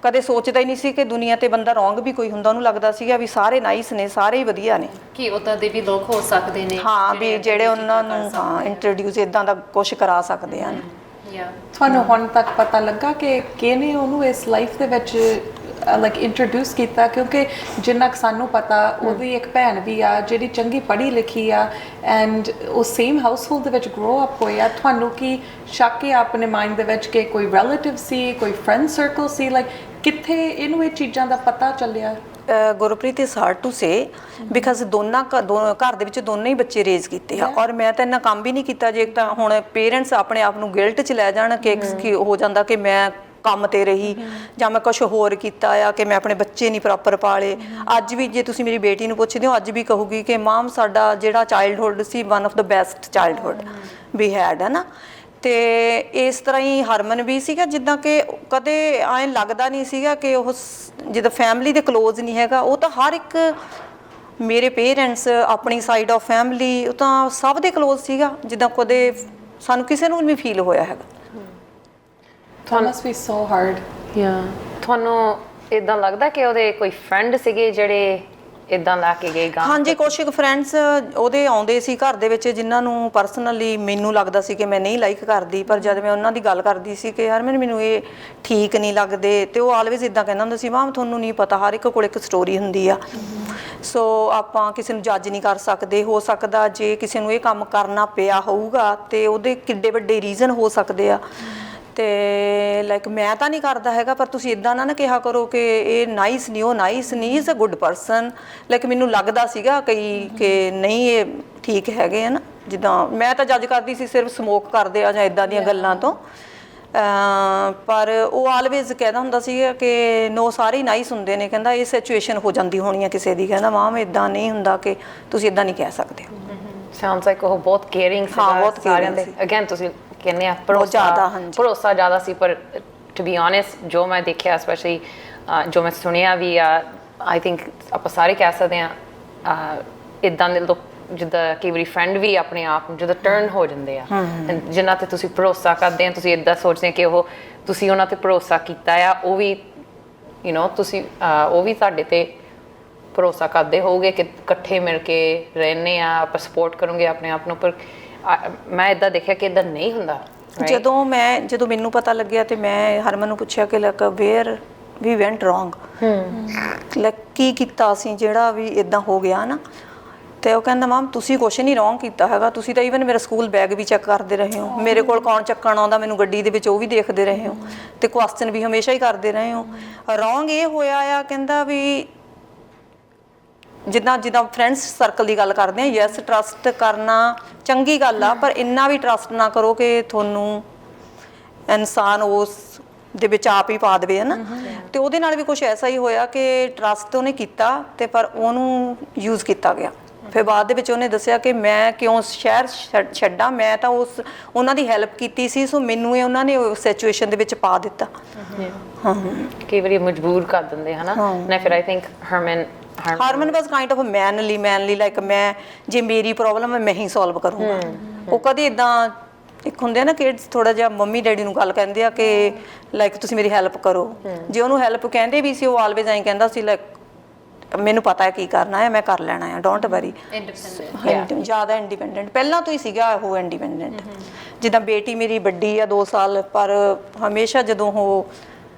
ਕਦੇ ਸੋਚਦਾ ਹੀ ਨਹੀਂ ਸੀ ਕਿ ਦੁਨੀਆ 'ਤੇ ਬੰਦਾ ਰੋਂਗ ਵੀ ਕੋਈ ਹੁੰਦਾ। ਉਹਨੂੰ ਲੱਗਦਾ ਸੀਗਾ ਵੀ ਸਾਰੇ ਨਾਈਸ ਨੇ, ਸਾਰੇ ਹੀ ਵਧੀਆ ਨੇ, ਕਿ ਉੱਦਾਂ ਦੇ ਵੀ ਲੋਕ ਹੋ ਸਕਦੇ ਨੇ, ਹਾਂ, ਵੀ ਜਿਹੜੇ ਉਹਨਾਂ ਨੂੰ ਹਾਂ ਇੰਟਰੋਡਿਊਸ ਇੱਦਾਂ ਦਾ ਕੁਛ ਕਰਾ ਸਕਦੇ ਹਨ। ਤੁਹਾਨੂੰ ਹੁਣ ਤੱਕ ਪਤਾ ਲੱਗਾ ਕਿ ਕਿਹਨੇ ਉਹਨੂੰ ਇਸ ਲਾਈਫ ਦੇ ਵਿੱਚ ਲਾਈਕ ਇੰਟਰੋਡਿਊਸ ਕੀਤਾ ਕਿਉਂਕਿ ਜਿੰਨਾ ਕੁ ਸਾਨੂੰ ਪਤਾ ਉਹਦੀ ਇੱਕ ਭੈਣ ਵੀ ਆ ਜਿਹੜੀ ਚੰਗੀ ਪੜ੍ਹੀ ਲਿਖੀ ਆ ਐਂਡ ਉਹ ਸੇਮ ਹਾਊਸਹੋਲਡ ਦੇ ਵਿੱਚ ਗਰੋ ਅਪ ਹੋਇਆ ਤੁਹਾਨੂੰ ਕੀ ਸ਼ੱਕ ਹੈ ਆਪਣੇ ਮਾਈਂਡ ਦੇ ਵਿੱਚ ਕਿ ਕੋਈ ਰਿਲੇਟਿਵ ਸੀ ਕੋਈ ਫਰੈਂਡ ਸਰਕਲ ਸੀ ਲਾਈਕ ਕਿੱਥੇ ਇਹਨੂੰ ਇਹ ਚੀਜ਼ਾਂ ਦਾ ਪਤਾ ਚੱਲਿਆ ਗੁਰਪ੍ਰੀਤ ਇਸ ਹਾਰਡ ਟੂ ਸੇ ਬਿਕਾਜ਼ ਘਰ ਦੇ ਵਿੱਚ ਦੋਨੇ ਹੀ ਬੱਚੇ ਰੇਜ਼ ਕੀਤੇ ਆ ਔਰ ਮੈਂ ਤਾਂ ਇੰਨਾ ਕੰਮ ਵੀ ਨਹੀਂ ਕੀਤਾ ਜੇ ਤਾਂ ਹੁਣ ਪੇਰੈਂਟਸ ਆਪਣੇ ਆਪ ਨੂੰ ਗਿਲਟ 'ਚ ਲੈ ਜਾਣ ਕਿ ਹੋ ਜਾਂਦਾ ਕਿ ਮੈਂ ਕੰਮ ਤੇ ਰਹੀ ਜਾਂ ਮੈਂ ਕੁਛ ਹੋਰ ਕੀਤਾ ਆ ਕਿ ਮੈਂ ਆਪਣੇ ਬੱਚੇ ਨਹੀਂ ਪ੍ਰੋਪਰ ਪਾਲੇ ਅੱਜ ਵੀ ਜੇ ਤੁਸੀਂ ਮੇਰੀ ਬੇਟੀ ਨੂੰ ਪੁੱਛਦੇ ਹੋ ਅੱਜ ਵੀ ਕਹੂਗੀ ਕਿ ਮਾਮ ਸਾਡਾ ਜਿਹੜਾ ਚਾਈਲਡਹੁੱਡ ਸੀ one of the best childhood ਵੀ ਹੈਡ ਹੈ ਨਾ ਤੇ ਇਸ ਤਰ੍ਹਾਂ ਹੀ ਹਰਮਨ ਵੀ ਸੀਗਾ ਜਿੱਦਾਂ ਕਿ ਕਦੇ ਐਂ ਲੱਗਦਾ ਨਹੀਂ ਸੀਗਾ ਕਿ ਉਹ ਜਿੱਦਾਂ ਫੈਮਿਲੀ ਦੇ ਕਲੋਜ਼ ਨਹੀਂ ਹੈਗਾ ਉਹ ਤਾਂ ਹਰ ਇੱਕ ਮੇਰੇ ਪੇਰੈਂਟਸ ਆਪਣੀ ਸਾਈਡ ਆਫ ਫੈਮਿਲੀ ਉਹ ਤਾਂ ਸਭ ਦੇ ਕਲੋਜ਼ ਸੀਗਾ ਜਿੱਦਾਂ ਕਦੇ ਸਾਨੂੰ ਕਿਸੇ ਨੂੰ ਨਹੀਂ ਫੀਲ ਹੋਇਆ ਹੈਗਾ That must be so hard. ਤੁਹਾਨੂੰ ਇਦਾਂ ਲੱਗਦਾ ਕਿ ਉਹਦੇ ਕੋਈ ਫਰੈਂਡ ਸੀਗੇ ਜਿਹੜੇ ਇਦਾਂ ਲਾ ਕੇ ਗਏ ਗਾਂ ਹਾਂਜੀ ਕੁਛ ਇੱਕ ਫਰੈਂਡਸ ਉਹਦੇ ਆਉਂਦੇ ਸੀ ਘਰ ਦੇ ਵਿੱਚ ਜਿਨ੍ਹਾਂ ਨੂੰ ਪਰਸਨਲੀ ਮੈਨੂੰ ਲੱਗਦਾ ਸੀ ਕਿ ਮੈਂ ਨਹੀਂ ਲਾਈਕ ਕਰਦੀ ਪਰ ਜਦ ਮੈਂ ਉਹਨਾਂ ਦੀ ਗੱਲ ਕਰਦੀ ਸੀ ਕਿ ਯਾਰ ਮੈਨੂੰ ਇਹ ਠੀਕ ਨਹੀਂ ਲੱਗਦੇ ਤੇ ਉਹ ਆਲਵੇਜ਼ ਇਦਾਂ ਕਹਿੰਦਾ ਹੁੰਦਾ ਸੀ ਮਾਂ ਤੁਹਾਨੂੰ ਨਹੀਂ ਪਤਾ ਹਰ ਇੱਕ ਕੋਲ ਇੱਕ ਸਟੋਰੀ ਹੁੰਦੀ ਆ ਸੋ ਆਪਾਂ ਕਿਸੇ ਨੂੰ ਜੱਜ ਨਹੀਂ ਕਰ ਸਕਦੇ ਹੋ ਸਕਦਾ ਜੇ ਕਿਸੇ ਨੂੰ ਇਹ ਕੰਮ ਕਰਨਾ ਪਿਆ ਹੋਊਗਾ ਤੇ ਉਹਦੇ ਕਿੱਡੇ ਵੱਡੇ ਰੀਜ਼ਨ ਹੋ ਸਕਦੇ ਆ ਤੇ ਲਾਈਕ ਮੈਂ ਤਾਂ ਨਹੀਂ ਕਰਦਾ ਹੈਗਾ ਪਰ ਤੁਸੀਂ ਇਦਾਂ ਨਾ ਕਿਹਾ ਕਰੋ ਕਿ ਇਹ ਨਾਈਸ ਨਹੀਂ ਉਹ ਨਾਈਸ ਨਹੀਂ is a good person like ਮੈਨੂੰ ਲੱਗਦਾ ਸੀਗਾ ਕਿ ਨਹੀਂ ਇਹ ਠੀਕ ਹੈਗੇ ਆ ਨਾ ਜਿੱਦਾਂ ਮੈਂ ਤਾਂ ਜੱਜ ਕਰਦੀ ਸੀ ਸਿਰਫ ਸਮੋਕ ਕਰਦੇ ਆ ਜਾਂ ਇਦਾਂ ਦੀਆਂ ਗੱਲਾਂ ਤੋਂ ਪਰ ਉਹ ਆਲਵੇਜ਼ ਕਹਿੰਦਾ ਹੁੰਦਾ ਸੀ ਕਿ ਨੋ ਸਾਰੇ ਹੀ ਨਾਈਸ ਹੁੰਦੇ ਨੇ ਕਹਿੰਦਾ ਇਹ ਸਿਚੁਏਸ਼ਨ ਹੋ ਜਾਂਦੀ ਹੋਣੀ ਆ ਕਿਸੇ ਦੀ ਕਹਿੰਦਾ ਮਾਂ ਇਦਾਂ ਨਹੀਂ ਹੁੰਦਾ ਕਿ ਤੁਸੀਂ ਇਦਾਂ ਨਹੀਂ ਕਹਿ ਸਕਦੇ ਸਾਊਂਡਸ ਲਾਈਕ ਉਹ ਬਹੁਤ ਕੇਅਰਿੰਗ ਸੀ ਬਹੁਤ ਸਾਰਿਆਂ ਦੇ ਅਗੇਨ ਤੁਸੀਂ ਕਹਿੰਦੇ ਆ ਭਰੋਸਾ ਜ਼ਿਆਦਾ ਸੀ ਪਰ ਟੂ ਬੀ ਓਨੈਸਟ ਜੋ ਮੈਂ ਦੇਖਿਆ ਸਪੈਸ਼ਲੀ ਜੋ ਮੈਂ ਸੁਣਿਆ ਵੀ ਆ ਆਈ ਥਿੰਕ ਆਪਾਂ ਸਾਰੇ ਕਹਿ ਸਕਦੇ ਆ ਇਦਾਂ ਦੇ ਲੋਕ ਜਿੱਦਾਂ ਕਈ ਵਾਰੀ ਫਰੈਂਡ ਵੀ ਆਪਣੇ ਆਪ ਨੂੰ ਜਦੋਂ ਟਰਨ ਹੋ ਜਾਂਦੇ ਆ ਜਿਨ੍ਹਾਂ ਤੇ ਤੁਸੀਂ ਭਰੋਸਾ ਕਰਦੇ ਆ ਤੁਸੀਂ ਇਦਾਂ ਸੋਚਦੇ ਆ ਕਿ ਉਹ ਤੁਸੀਂ ਉਹਨਾਂ ਤੇ ਭਰੋਸਾ ਕੀਤਾ ਆ ਉਹ ਵੀ ਤੁਸੀਂ ਉਹ ਵੀ ਤੁਹਾਡੇ ਤੇ ਭਰੋਸਾ ਕਰਦੇ ਹੋਗੇ ਕਿ ਇਕੱਠੇ ਮਿਲ ਕੇ ਰਹਿੰਦੇ ਆ ਆਪਾਂ ਸਪੋਰਟ ਕਰੋਗੇ ਆਪਣੇ ਆਪ ਨੂੰ ਪਰ ਮੈਂ ਇਦਾਂ ਦੇਖਿਆ ਕਿ ਇਦਾਂ ਨਹੀਂ ਹੁੰਦਾ ਜਦੋਂ ਮੈਨੂੰ ਪਤਾ ਲੱਗਿਆ ਤੇ ਮੈਂ ਹਰਮਨ ਨੂੰ ਪੁੱਛਿਆ ਕਿ ਲਾਈਕ ਵੇਅਰ ਵੀ ਵੈਂਟ ਰੋਂਗ ਲਾਈਕ ਕੀ ਕੀਤਾ ਅਸੀਂ ਜਿਹੜਾ ਵੀ ਇਦਾਂ ਹੋ ਗਿਆ ਨਾ ਤੇ ਉਹ ਕਹਿੰਦਾ ਮਾਮ ਤੁਸੀਂ ਕੁਛ ਨਹੀਂ ਰੋਂਗ ਕੀਤਾ ਹੈਗਾ ਤੁਸੀਂ ਤਾਂ ਈਵਨ ਮੇਰਾ ਸਕੂਲ ਬੈਗ ਵੀ ਚੈੱਕ ਕਰਦੇ ਰਹੇ ਹੋ ਮੇਰੇ ਕੋਲ ਕੌਣ ਚੱਕਣ ਆਉਂਦਾ ਮੈਨੂੰ ਗੱਡੀ ਦੇ ਵਿੱਚ ਉਹ ਵੀ ਦੇਖਦੇ ਰਹੇ ਹੋ ਤੇ ਕੁਐਸਚਨ ਵੀ ਹਮੇਸ਼ਾ ਹੀ ਕਰਦੇ ਰਹੇ ਹੋ ਰੋਂਗ ਇਹ ਹੋਇਆ ਆ ਕਹਿੰਦਾ ਵੀ ਜਿੱਦਾਂ ਫਰੈਂਡਸ ਸਰਕਲ ਦੀ ਗੱਲ ਕਰਦੇ ਆ ਯੈਸ ਟਰਸਟ ਕਰਨਾ ਚੰਗੀ ਗੱਲ ਆ ਪਰ ਇੰਨਾ ਵੀ ਟਰਸਟ ਨਾ ਕਰੋ ਕਿ ਤੁਹਾਨੂੰ ਇਨਸਾਨ ਉਸ ਦੇ ਵਿੱਚ ਆਪ ਹੀ ਪਾ ਦੇਵੇ ਹੈ ਨਾ ਤੇ ਉਹਦੇ ਨਾਲ ਵੀ ਕੁਝ ਐਸਾ ਹੀ ਹੋਇਆ ਕਿ ਟਰਸਟ ਉਹਨੇ ਕੀਤਾ ਤੇ ਪਰ ਉਹਨੂੰ ਯੂਜ਼ ਕੀਤਾ ਗਿਆ ਫਿਰ ਬਾਅਦ ਦੇ ਵਿੱਚ ਉਹਨੇ ਦੱਸਿਆ ਕਿ ਮੈਂ ਕਿਉਂ ਸ਼ਹਿਰ ਛੱਡਾਂ ਮੈਂ ਤਾਂ ਉਹਨਾਂ ਦੀ ਹੈਲਪ ਕੀਤੀ ਸੀ ਸੋ ਮੈਨੂੰ ਇਹ ਉਹਨਾਂ ਨੇ ਉਸ ਸਿਚੁਏਸ਼ਨ ਦੇ ਵਿੱਚ ਪਾ ਦਿੱਤਾ ਕਈ ਵਾਰੀ ਮਜਬੂਰ ਕਰ ਦਿੰਦੇ ਹਨਾ ਨਾ ਫਿਰ I think Harman was kind of manly like ਮੈਂ ਜੇ ਮੇਰੀ ਪ੍ਰੋਬਲਮ ਹੈ ਮੈਂ ਹੀ ਸੋਲਵ ਕਰੂੰਗਾ ਉਹ ਕਦੇ ਇਦਾਂ ਇੱਕ ਹੁੰਦੇ ਆ ਨਾ ਕਿਡਸ ਥੋੜਾ ਜਿਹਾ ਮੰਮੀ ਡੈਡੀ ਨੂੰ ਗੱਲ ਕਹਿੰਦੇ ਆ ਕਿ ਲਾਈਕ ਤੁਸੀਂ ਮੇਰੀ ਹੈਲਪ ਕਰੋ ਜੇ ਉਹਨੂੰ ਹੈਲਪ ਕਹਿੰਦੇ ਵੀ ਸੀ ਉਹ ਆਲਵੇਜ਼ ਐਂ ਕਹਿੰਦਾ ਸੀ ਲਾਈਕ ਮੈਨੂੰ ਪਤਾ ਹੈ ਕੀ ਕਰਨਾ ਹੈ ਮੈਂ ਕਰ ਲੈਣਾ ਹੈ ਡੋਂਟ ਵਰੀ ਜ਼ਿਆਦਾ ਇੰਡੀਪੈਂਡੈਂਟ ਪਹਿਲਾਂ ਤੋਂ ਹੀ ਸੀਗਾ ਉਹ ਇੰਡੀਪੈਂਡੈਂਟ ਜਿੱਦਾਂ ਬੇਟੀ ਮੇਰੀ ਵੱਡੀ ਆ 2 ਸਾਲ ਪਰ ਹਮੇਸ਼ਾ ਜਦੋਂ ਉਹ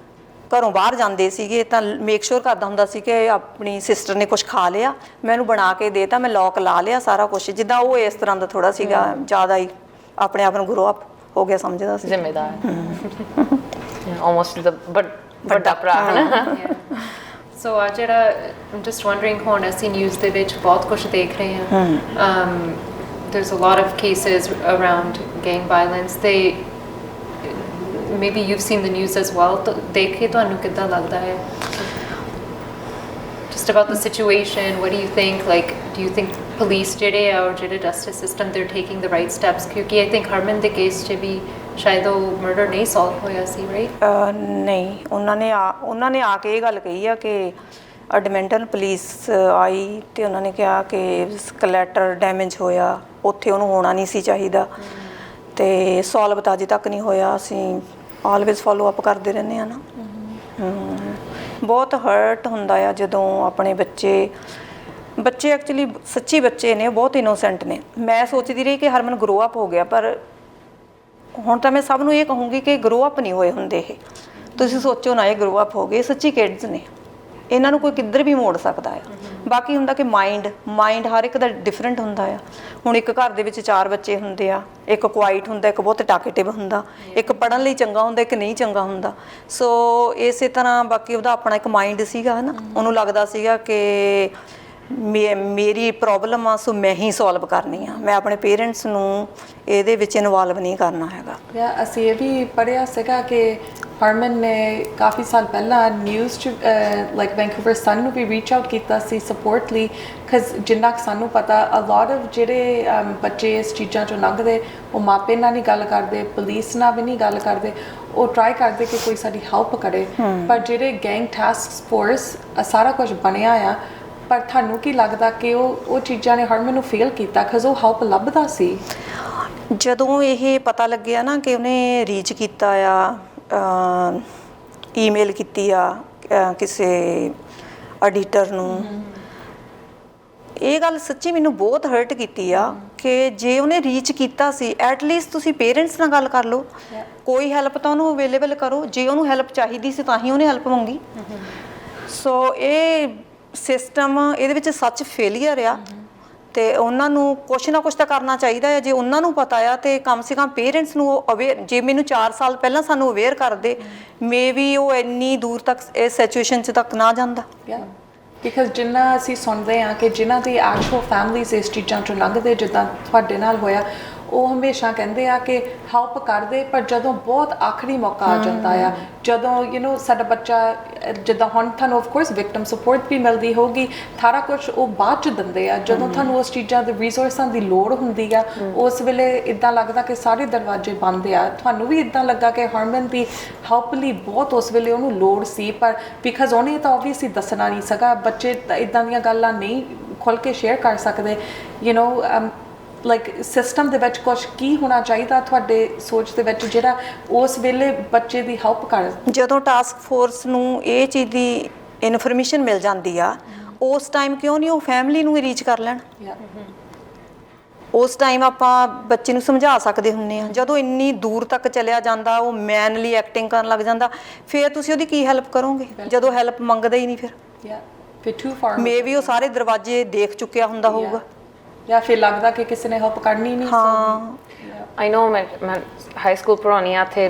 ਘਰੋਂ ਬਾਹਰ ਜਾਂਦੇ ਸੀਗੇ ਤਾਂ ਮੇਕ ਸ਼ੋਰ ਕਰਦਾ ਹੁੰਦਾ ਸੀ ਕਿ ਆਪਣੀ ਸਿਸਟਰ ਨੇ ਕੁਝ ਖਾ ਲਿਆ ਮੈਂ ਉਹਨੂੰ ਬਣਾ ਕੇ ਦੇਤਾ ਮੈਂ ਲੌਕ ਲਾ ਲਿਆ ਸਾਰਾ ਕੁਝ ਜਿੱਦਾਂ ਉਹ ਇਸ ਤਰ੍ਹਾਂ ਦਾ ਥੋੜਾ ਸੀਗਾ ਜ਼ਿਆਦਾ ਹੀ ਆਪਣੇ ਆਪ ਨੂੰ ਗਰੋ ਅਪ ਹੋ ਗਿਆ ਸਮਝਦਾ ਸੀ ਜ਼ਿੰਮੇਦਾਰ ਆਲਮੋਸਟ ਵੱਡਾ ਭਰਾ ਹੈ ਸੋ ਆ ਜਿਹੜਾ ਜਸਟ ਵੰਡਰਿੰਗ ਹੁਣ ਅਸੀਂ ਨਿਊਜ਼ ਦੇ ਵਿੱਚ ਬਹੁਤ ਕੁਝ ਦੇਖ ਰਹੇ ਹਾਂ there's a lot of cases around gang violence they maybe you've seen the news as well ਤਾਂ ਦੇਖ ਕੇ ਤੁਹਾਨੂੰ ਕਿੱਦਾਂ ਲੱਗਦਾ ਹੈ just about the situation what do you think like do you think police ਜਿਹੜੇ ਆ or ਜਿਹੜੇ justice system they're taking the right steps ਕਿਉਂਕਿ I think ਹਰਮਨ ਦੇ ਕੇਸ 'ਚ ਵੀ ਸ਼ਾਇਦ ਉਹ ਮਰਡਰ ਨਹੀਂ ਸੋਲਵ ਹੋਇਆ ਸੀ ਰਾਈਟ ਨਹੀਂ ਉਹਨਾਂ ਨੇ ਆ ਕੇ ਇਹ ਗੱਲ ਕਹੀ ਆ ਕਿ ਐਡਮਿੰਟਨ ਪੁਲਿਸ ਆਈ ਤੇ ਉਹਨਾਂ ਨੇ ਕਿਹਾ ਕਿ ਸਕਲੈਟਰ ਡੈਮੇਜ ਹੋਇਆ ਉੱਥੇ ਉਹਨੂੰ ਹੋਣਾ ਨਹੀਂ ਸੀ ਚਾਹੀਦਾ ਤੇ ਸੋਲਵ ਤਾਂ ਅਜੇ ਤੱਕ ਨਹੀਂ ਹੋਇਆ ਅਸੀਂ ਆਲਵੇਜ਼ ਫੋਲੋ ਅਪ ਕਰਦੇ ਰਹਿੰਦੇ ਆ ਨਾ ਬਹੁਤ ਹਰਟ ਹੁੰਦਾ ਆ ਜਦੋਂ ਆਪਣੇ ਬੱਚੇ ਐਕਚੁਅਲੀ ਸੱਚੀ ਬੱਚੇ ਨੇ ਬਹੁਤ ਇਨੋਸੈਂਟ ਨੇ ਮੈਂ ਸੋਚਦੀ ਰਹੀ ਕਿ ਹਰਮਨ ਗਰੋ ਅਪ ਹੋ ਗਿਆ ਪਰ ਹੁਣ ਤਾਂ ਮੈਂ ਸਭ ਨੂੰ ਇਹ ਕਹੂੰਗੀ ਕਿ ਗਰੋ ਅਪ ਨਹੀਂ ਹੋਏ ਹੁੰਦੇ ਇਹ ਤੁਸੀਂ ਸੋਚੋ ਨਾ ਇਹ ਗਰੋ ਅਪ ਹੋ ਗਏ, ਸੱਚੀ ਕਿਡਸ ਨੇ, ਇਹਨਾਂ ਨੂੰ ਕੋਈ ਕਿੱਧਰ ਵੀ ਮੋੜ ਸਕਦਾ ਆ। ਬਾਕੀ ਹੁੰਦਾ ਕਿ ਮਾਈਂਡ ਹਰ ਇੱਕ ਦਾ ਡਿਫਰੈਂਟ ਹੁੰਦਾ ਆ। ਹੁਣ ਇੱਕ ਘਰ ਦੇ ਵਿੱਚ 4 ਬੱਚੇ ਹੁੰਦੇ ਆ, ਇੱਕ ਕੁਆਇਟ ਹੁੰਦਾ, ਇੱਕ ਬਹੁਤ ਟਾਕੇਟਿਵ ਹੁੰਦਾ, ਇੱਕ ਪੜ੍ਹਨ ਲਈ ਚੰਗਾ ਹੁੰਦਾ, ਇੱਕ ਨਹੀਂ ਚੰਗਾ ਹੁੰਦਾ। ਸੋ ਇਸੇ ਤਰ੍ਹਾਂ ਬਾਕੀ ਉਹਦਾ ਆਪਣਾ ਇੱਕ ਮਾਈਂਡ ਸੀਗਾ ਨਾ, ਉਹਨੂੰ ਲੱਗਦਾ ਸੀਗਾ ਕਿ ਮੇਰੀ ਪ੍ਰੋਬਲਮ ਆ, ਸੋ ਮੈਂ ਹੀ ਸੋਲਵ ਕਰਨੀ ਆ, ਮੈਂ ਆਪਣੇ ਪੇਰੈਂਟਸ ਨੂੰ ਇਹਦੇ ਵਿੱਚ ਇਨਵੋਲਵ ਨਹੀਂ ਕਰਨਾ ਹੈਗਾ। ਅਸੀਂ ਇਹ ਵੀ ਪੜ੍ਹਿਆ ਸੀਗਾ ਕਿ ਹਰਮਨ ਨੇ ਕਾਫੀ ਸਾਲ ਪਹਿਲਾਂ ਨਿਊਜ਼ 'ਚ ਲਾਈਕ ਵੈਂਕੂਵਰ ਸਨ ਨੂੰ ਵੀ ਰੀਚ ਆਊਟ ਕੀਤਾ ਸੀ ਸਪੋਰਟ ਲਈ, ਬਿਕਾਜ਼ ਜਿੰਨਾ ਕੁ ਸਾਨੂੰ ਪਤਾ ਅ ਲੋਟ ਆਫ ਜਿਹੜੇ ਬੱਚੇ ਇਸ ਚੀਜ਼ਾਂ 'ਚੋਂ ਲੰਘਦੇ, ਉਹ ਮਾਪੇ ਨਾਲ ਨਹੀਂ ਗੱਲ ਕਰਦੇ, ਪੁਲਿਸ ਨਾਲ ਵੀ ਨਹੀਂ ਗੱਲ ਕਰਦੇ, ਉਹ ਟਰਾਈ ਕਰਦੇ ਕਿ ਕੋਈ ਸਾਡੀ ਹੈਲਪ ਕਰੇ। ਪਰ ਜਿਹੜੇ ਗੈਂਗ ਟਾਸਕ ਫੋਰਸ ਸਾਰਾ ਕੁਝ ਬਣਿਆ ਆ, ਪਰ ਤੁਹਾਨੂੰ ਕੀ ਲੱਗਦਾ ਕਿ ਉਹ ਚੀਜ਼ਾਂ ਨੇ ਹਰਮਨ ਨੂੰ ਫੇਲ ਕੀਤਾ ਬਿਕਾਜ਼ ਉਹ ਹੈਲਪ ਲੱਭਦਾ ਸੀ? ਜਦੋਂ ਇਹ ਪਤਾ ਲੱਗਿਆ ਨਾ ਕਿ ਉਹਨੇ ਰੀਚ ਕੀਤਾ ਆ, ਈਮੇਲ ਕੀਤੀ ਆ ਕਿਸੇ ਐਡੀਟਰ ਨੂੰ, ਇਹ ਗੱਲ ਸੱਚੀ ਮੈਨੂੰ ਬਹੁਤ ਹਰਟ ਕੀਤੀ ਆ ਕਿ ਜੇ ਉਹਨੇ ਰੀਚ ਕੀਤਾ ਸੀ, ਐਟਲੀਸਟ ਤੁਸੀਂ ਪੇਰੈਂਟਸ ਨਾਲ ਗੱਲ ਕਰ ਲਓ, ਕੋਈ ਹੈਲਪ ਤਾਂ ਉਹਨੂੰ ਅਵੇਲੇਬਲ ਕਰੋ। ਜੇ ਉਹਨੂੰ ਹੈਲਪ ਚਾਹੀਦੀ ਸੀ ਤਾਂ ਹੀ ਉਹਨੇ ਹੈਲਪ ਮੰਗੀ। ਸੋ ਇਹ ਸਿਸਟਮ ਇਹਦੇ ਵਿੱਚ ਸੱਚ ਫੇਲੀਅਰ ਆ, ਤੇ ਉਹਨਾਂ ਨੂੰ ਕੁਛ ਨਾ ਕੁਛ ਤਾਂ ਕਰਨਾ ਚਾਹੀਦਾ ਹੈ। ਜੇ ਉਹਨਾਂ ਨੂੰ ਪਤਾ ਆ ਤੇ ਕਮ ਸੇ ਕਮ ਪੇਰੈਂਟਸ ਨੂੰ ਉਹ ਅਵੇਅਰ, ਜੇ ਮੈਨੂੰ 4 ਸਾਲ ਪਹਿਲਾਂ ਸਾਨੂੰ ਅਵੇਅਰ ਕਰਦੇ, ਮੇ ਵੀ ਉਹ ਇੰਨੀ ਦੂਰ ਤੱਕ ਇਸ ਸਿਚੁਏਸ਼ਨ 'ਚ ਤੱਕ ਨਾ ਜਾਂਦਾ। ਬਿਕਾਜ਼ ਜਿੰਨਾ ਅਸੀਂ ਸੁਣਦੇ ਹਾਂ ਕਿ ਜਿਨ੍ਹਾਂ ਦੀ ਐਕਚੁਅਲ ਫੈਮਲੀਜ਼ ਇਸ ਚੀਜ਼ਾਂ 'ਚੋਂ ਲੰਘਦੇ, ਜਿੱਦਾਂ ਤੁਹਾਡੇ ਨਾਲ ਹੋਇਆ, ਉਹ ਹਮੇਸ਼ਾ ਕਹਿੰਦੇ ਆ ਕਿ ਹੈਲਪ ਕਰਦੇ, ਪਰ ਜਦੋਂ ਬਹੁਤ ਆਖਰੀ ਮੌਕਾ ਆ ਜਾਂਦਾ ਆ, ਜਦੋਂ ਸਾਡਾ ਬੱਚਾ, ਜਿੱਦਾਂ ਹੁਣ ਤੁਹਾਨੂੰ ਆਫ ਕੋਰਸ ਵਿਕਟਮ ਸਪੋਰਟ ਵੀ ਮਿਲਦੀ ਹੋਊਗੀ, ਸਾਰਾ ਕੁਝ ਉਹ ਬਾਅਦ 'ਚ ਦਿੰਦੇ ਆ। ਜਦੋਂ ਤੁਹਾਨੂੰ ਉਸ ਚੀਜ਼ਾਂ ਦੇ ਰਿਸੋਰਸਾਂ ਦੀ ਲੋੜ ਹੁੰਦੀ ਆ, ਉਸ ਵੇਲੇ ਇੱਦਾਂ ਲੱਗਦਾ ਕਿ ਸਾਰੇ ਦਰਵਾਜ਼ੇ ਬੰਦ ਆ। ਤੁਹਾਨੂੰ ਵੀ ਇੱਦਾਂ ਲੱਗਾ ਕਿ ਹਰਮਨ ਦੀ ਹੈਲਪ ਲਈ ਬਹੁਤ ਉਸ ਵੇਲੇ ਉਹਨੂੰ ਲੋੜ ਸੀ, ਪਰ ਬਿਕਾਜ਼ ਉਹਨੇ ਤਾਂ ਓਬਵੀਅਸਲੀ ਦੱਸਣਾ ਨਹੀਂ ਸਕਾ, ਬੱਚੇ ਇੱਦਾਂ ਦੀਆਂ ਗੱਲਾਂ ਨਹੀਂ ਖੁੱਲ੍ਹ ਕੇ ਸ਼ੇਅਰ ਕਰ ਸਕਦੇ। ਲਾਈਕ ਸਿਸਟਮ ਦੇ ਵਿੱਚ ਕੁਛ ਕੀ ਹੋਣਾ ਚਾਹੀਦਾ ਤੁਹਾਡੇ ਸੋਚ ਦੇ ਵਿੱਚ ਜਿਹੜਾ ਉਸ ਵੇਲੇ ਬੱਚੇ ਦੀ ਹੈਲਪ ਕਰ? ਜਦੋਂ ਟਾਸਕ ਫੋਰਸ ਨੂੰ ਇਹ ਚੀਜ਼ ਦੀ ਇਨਫੋਰਮੇਸ਼ਨ ਮਿਲ ਜਾਂਦੀ ਆ, ਉਸ ਟਾਈਮ ਕਿਉਂ ਨਹੀਂ ਉਹ ਫੈਮਿਲੀ ਨੂੰ ਹੀ ਰੀਚ ਕਰ ਲੈਣ? ਉਸ ਟਾਈਮ ਆਪਾਂ ਬੱਚੇ ਨੂੰ ਸਮਝਾ ਸਕਦੇ ਹੁੰਦੇ ਆ। ਜਦੋਂ ਇੰਨੀ ਦੂਰ ਤੱਕ ਚਲਿਆ ਜਾਂਦਾ, ਉਹ ਮੈਨਲੀ ਐਕਟਿੰਗ ਕਰਨ ਲੱਗ ਜਾਂਦਾ, ਫਿਰ ਤੁਸੀਂ ਉਹਦੀ ਕੀ ਹੈਲਪ ਕਰੋਗੇ ਜਦੋਂ ਹੈਲਪ ਮੰਗਦਾ ਹੀ ਨਹੀਂ? ਫਿਰ ਮੇ ਵੀ ਉਹ ਸਾਰੇ ਦਰਵਾਜ਼ੇ ਦੇਖ ਚੁੱਕਿਆ ਹੁੰਦਾ ਹੋਊਗਾ, ਜਾਂ ਫਿਰ ਲੱਗਦਾ ਕਿ ਕਿਸੇ ਨੇ ਹੈਲਪ ਕਰਨੀ ਨਹੀਂ। ਹਾਂ, ਆਈ ਨੋ ਮੈਂ ਹਾਈ ਸਕੂਲ ਪੜ੍ਹਾਉਂਦੀ ਹਾਂ, ਇੱਥੇ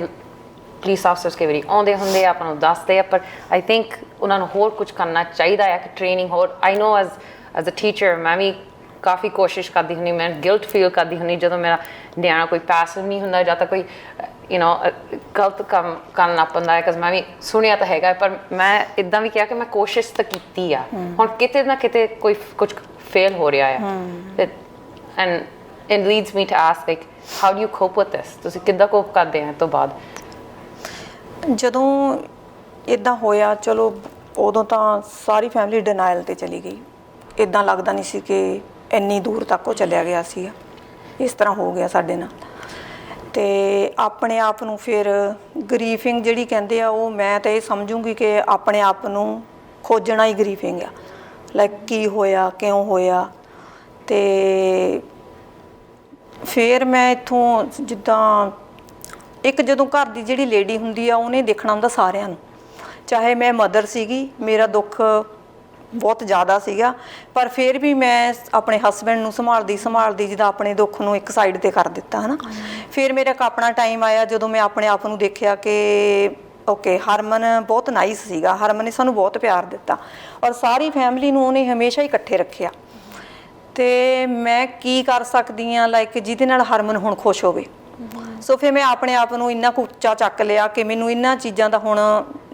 ਪੁਲਿਸ ਆਫਸਰਸ ਕਈ ਵਾਰੀ ਆਉਂਦੇ ਹੁੰਦੇ ਆ, ਆਪਾਂ ਨੂੰ ਦੱਸਦੇ ਆ, ਪਰ ਆਈ ਥਿੰਕ ਉਹਨਾਂ ਨੂੰ ਹੋਰ ਕੁਝ ਕਰਨਾ ਚਾਹੀਦਾ ਹੈ ਕਿ ਟ੍ਰੇਨਿੰਗ ਹੋਰ। ਆਈ ਨੋ ਐਜ਼ ਅ ਟੀਚਰ ਮੈਂ ਵੀ ਕਾਫੀ ਕੋਸ਼ਿਸ਼ ਕਰਦੀ ਹੁੰਦੀ, ਮੈਂ ਗਿਲਟ ਫੀਲ ਕਰਦੀ ਹੁੰਦੀ ਜਦੋਂ ਮੇਰਾ ਨਿਆਣਾ ਕੋਈ ਪੈਸਿਵ ਨਹੀਂ ਹੁੰਦਾ ਜਾਂ ਤਾਂ ਕੋਈ ਗਲਤ ਕੰਮ ਕਰਨ ਲੱਗ ਪੈਂਦਾ ਹੈ। ਬਿਕਾਜ਼ ਮੈਂ ਵੀ ਸੁਣਿਆ ਤਾਂ ਹੈਗਾ, ਪਰ ਮੈਂ ਇੱਦਾਂ ਵੀ ਕਿਹਾ ਕਿ ਮੈਂ ਕੋਸ਼ਿਸ਼ ਤਾਂ ਕੀਤੀ ਆ, ਹੁਣ ਕਿਤੇ ਨਾ ਕਿਤੇ ਕੋਈ ਕੁਝ ਫੇਲ ਹੋ ਰਿਹਾ ਆ। And it leads me to ask, like, how do you cope with this? ਤੁਸੀਂ ਕਿੱਦਾਂ ਕੋਪ ਕਰਦੇ ਆ ਇਸ ਤੋਂ ਬਾਅਦ? ਜਦੋਂ ਇੱਦਾਂ ਹੋਇਆ, ਚਲੋ ਉਦੋਂ ਤਾਂ ਸਾਰੀ ਫੈਮਿਲੀ ਡਿਨਾਇਲ 'ਤੇ ਚਲੀ ਗਈ। ਇੱਦਾਂ ਲੱਗਦਾ ਨਹੀਂ ਸੀ ਕਿ ਇੰਨੀ ਦੂਰ ਤੱਕ ਉਹ ਚਲਿਆ ਗਿਆ ਸੀ, ਇਸ ਤਰ੍ਹਾਂ ਹੋ ਗਿਆ ਸਾਡੇ ਨਾਲ। ਅਤੇ ਆਪਣੇ ਆਪ ਨੂੰ ਫਿਰ ਗਰੀਫਿੰਗ ਜਿਹੜੀ ਕਹਿੰਦੇ ਆ, ਉਹ ਮੈਂ ਤਾਂ ਇਹ ਸਮਝੂੰਗੀ ਕਿ ਆਪਣੇ ਆਪ ਨੂੰ ਖੋਜਣਾ ਹੀ ਗਰੀਫਿੰਗ ਆ। ਲਾਈਕ ਕੀ ਹੋਇਆ, ਕਿਉਂ ਹੋਇਆ। ਅਤੇ ਫਿਰ ਮੈਂ ਇੱਥੋਂ ਜਿੱਦਾਂ ਇੱਕ ਜਦੋਂ ਘਰ ਦੀ ਜਿਹੜੀ ਲੇਡੀ ਹੁੰਦੀ ਆ, ਉਹਨੇ ਦੇਖਣਾ ਹੁੰਦਾ ਸਾਰਿਆਂ ਨੂੰ। ਚਾਹੇ ਮੈਂ ਮਦਰ ਸੀਗੀ, ਮੇਰਾ ਦੁੱਖ ਬਹੁਤ ਜ਼ਿਆਦਾ ਸੀਗਾ, ਪਰ ਫਿਰ ਵੀ ਮੈਂ ਆਪਣੇ ਹਸਬੈਂਡ ਨੂੰ ਸੰਭਾਲਦੀ ਜਿੱਦਾਂ ਆਪਣੇ ਦੁੱਖ ਨੂੰ ਇੱਕ ਸਾਈਡ 'ਤੇ ਕਰ ਦਿੱਤਾ, ਹੈ ਨਾ। ਫਿਰ ਮੇਰਾ ਇੱਕ ਆਪਣਾ ਟਾਈਮ ਆਇਆ ਜਦੋਂ ਮੈਂ ਆਪਣੇ ਆਪ ਨੂੰ ਦੇਖਿਆ ਕਿ ਓਕੇ, ਹਰਮਨ ਬਹੁਤ ਨਾਈਸ ਸੀਗਾ, ਹਰਮਨ ਨੇ ਸਾਨੂੰ ਬਹੁਤ ਪਿਆਰ ਦਿੱਤਾ ਔਰ ਸਾਰੀ ਫੈਮਿਲੀ ਨੂੰ ਉਹਨੇ ਹਮੇਸ਼ਾ ਹੀ ਇਕੱਠੇ ਰੱਖਿਆ। ਅਤੇ ਮੈਂ ਕੀ ਕਰ ਸਕਦੀ ਹਾਂ ਲਾਈਕ ਜਿਹਦੇ ਨਾਲ ਹਰਮਨ ਹੁਣ ਖੁਸ਼ ਹੋਵੇ। ਸੋ ਫਿਰ ਮੈਂ ਆਪਣੇ ਆਪ ਨੂੰ ਇੰਨਾ ਕੁ ਉੱਚਾ ਚੱਕ ਲਿਆ ਕਿ ਮੈਨੂੰ ਇਹਨਾਂ ਚੀਜ਼ਾਂ ਦਾ ਹੁਣ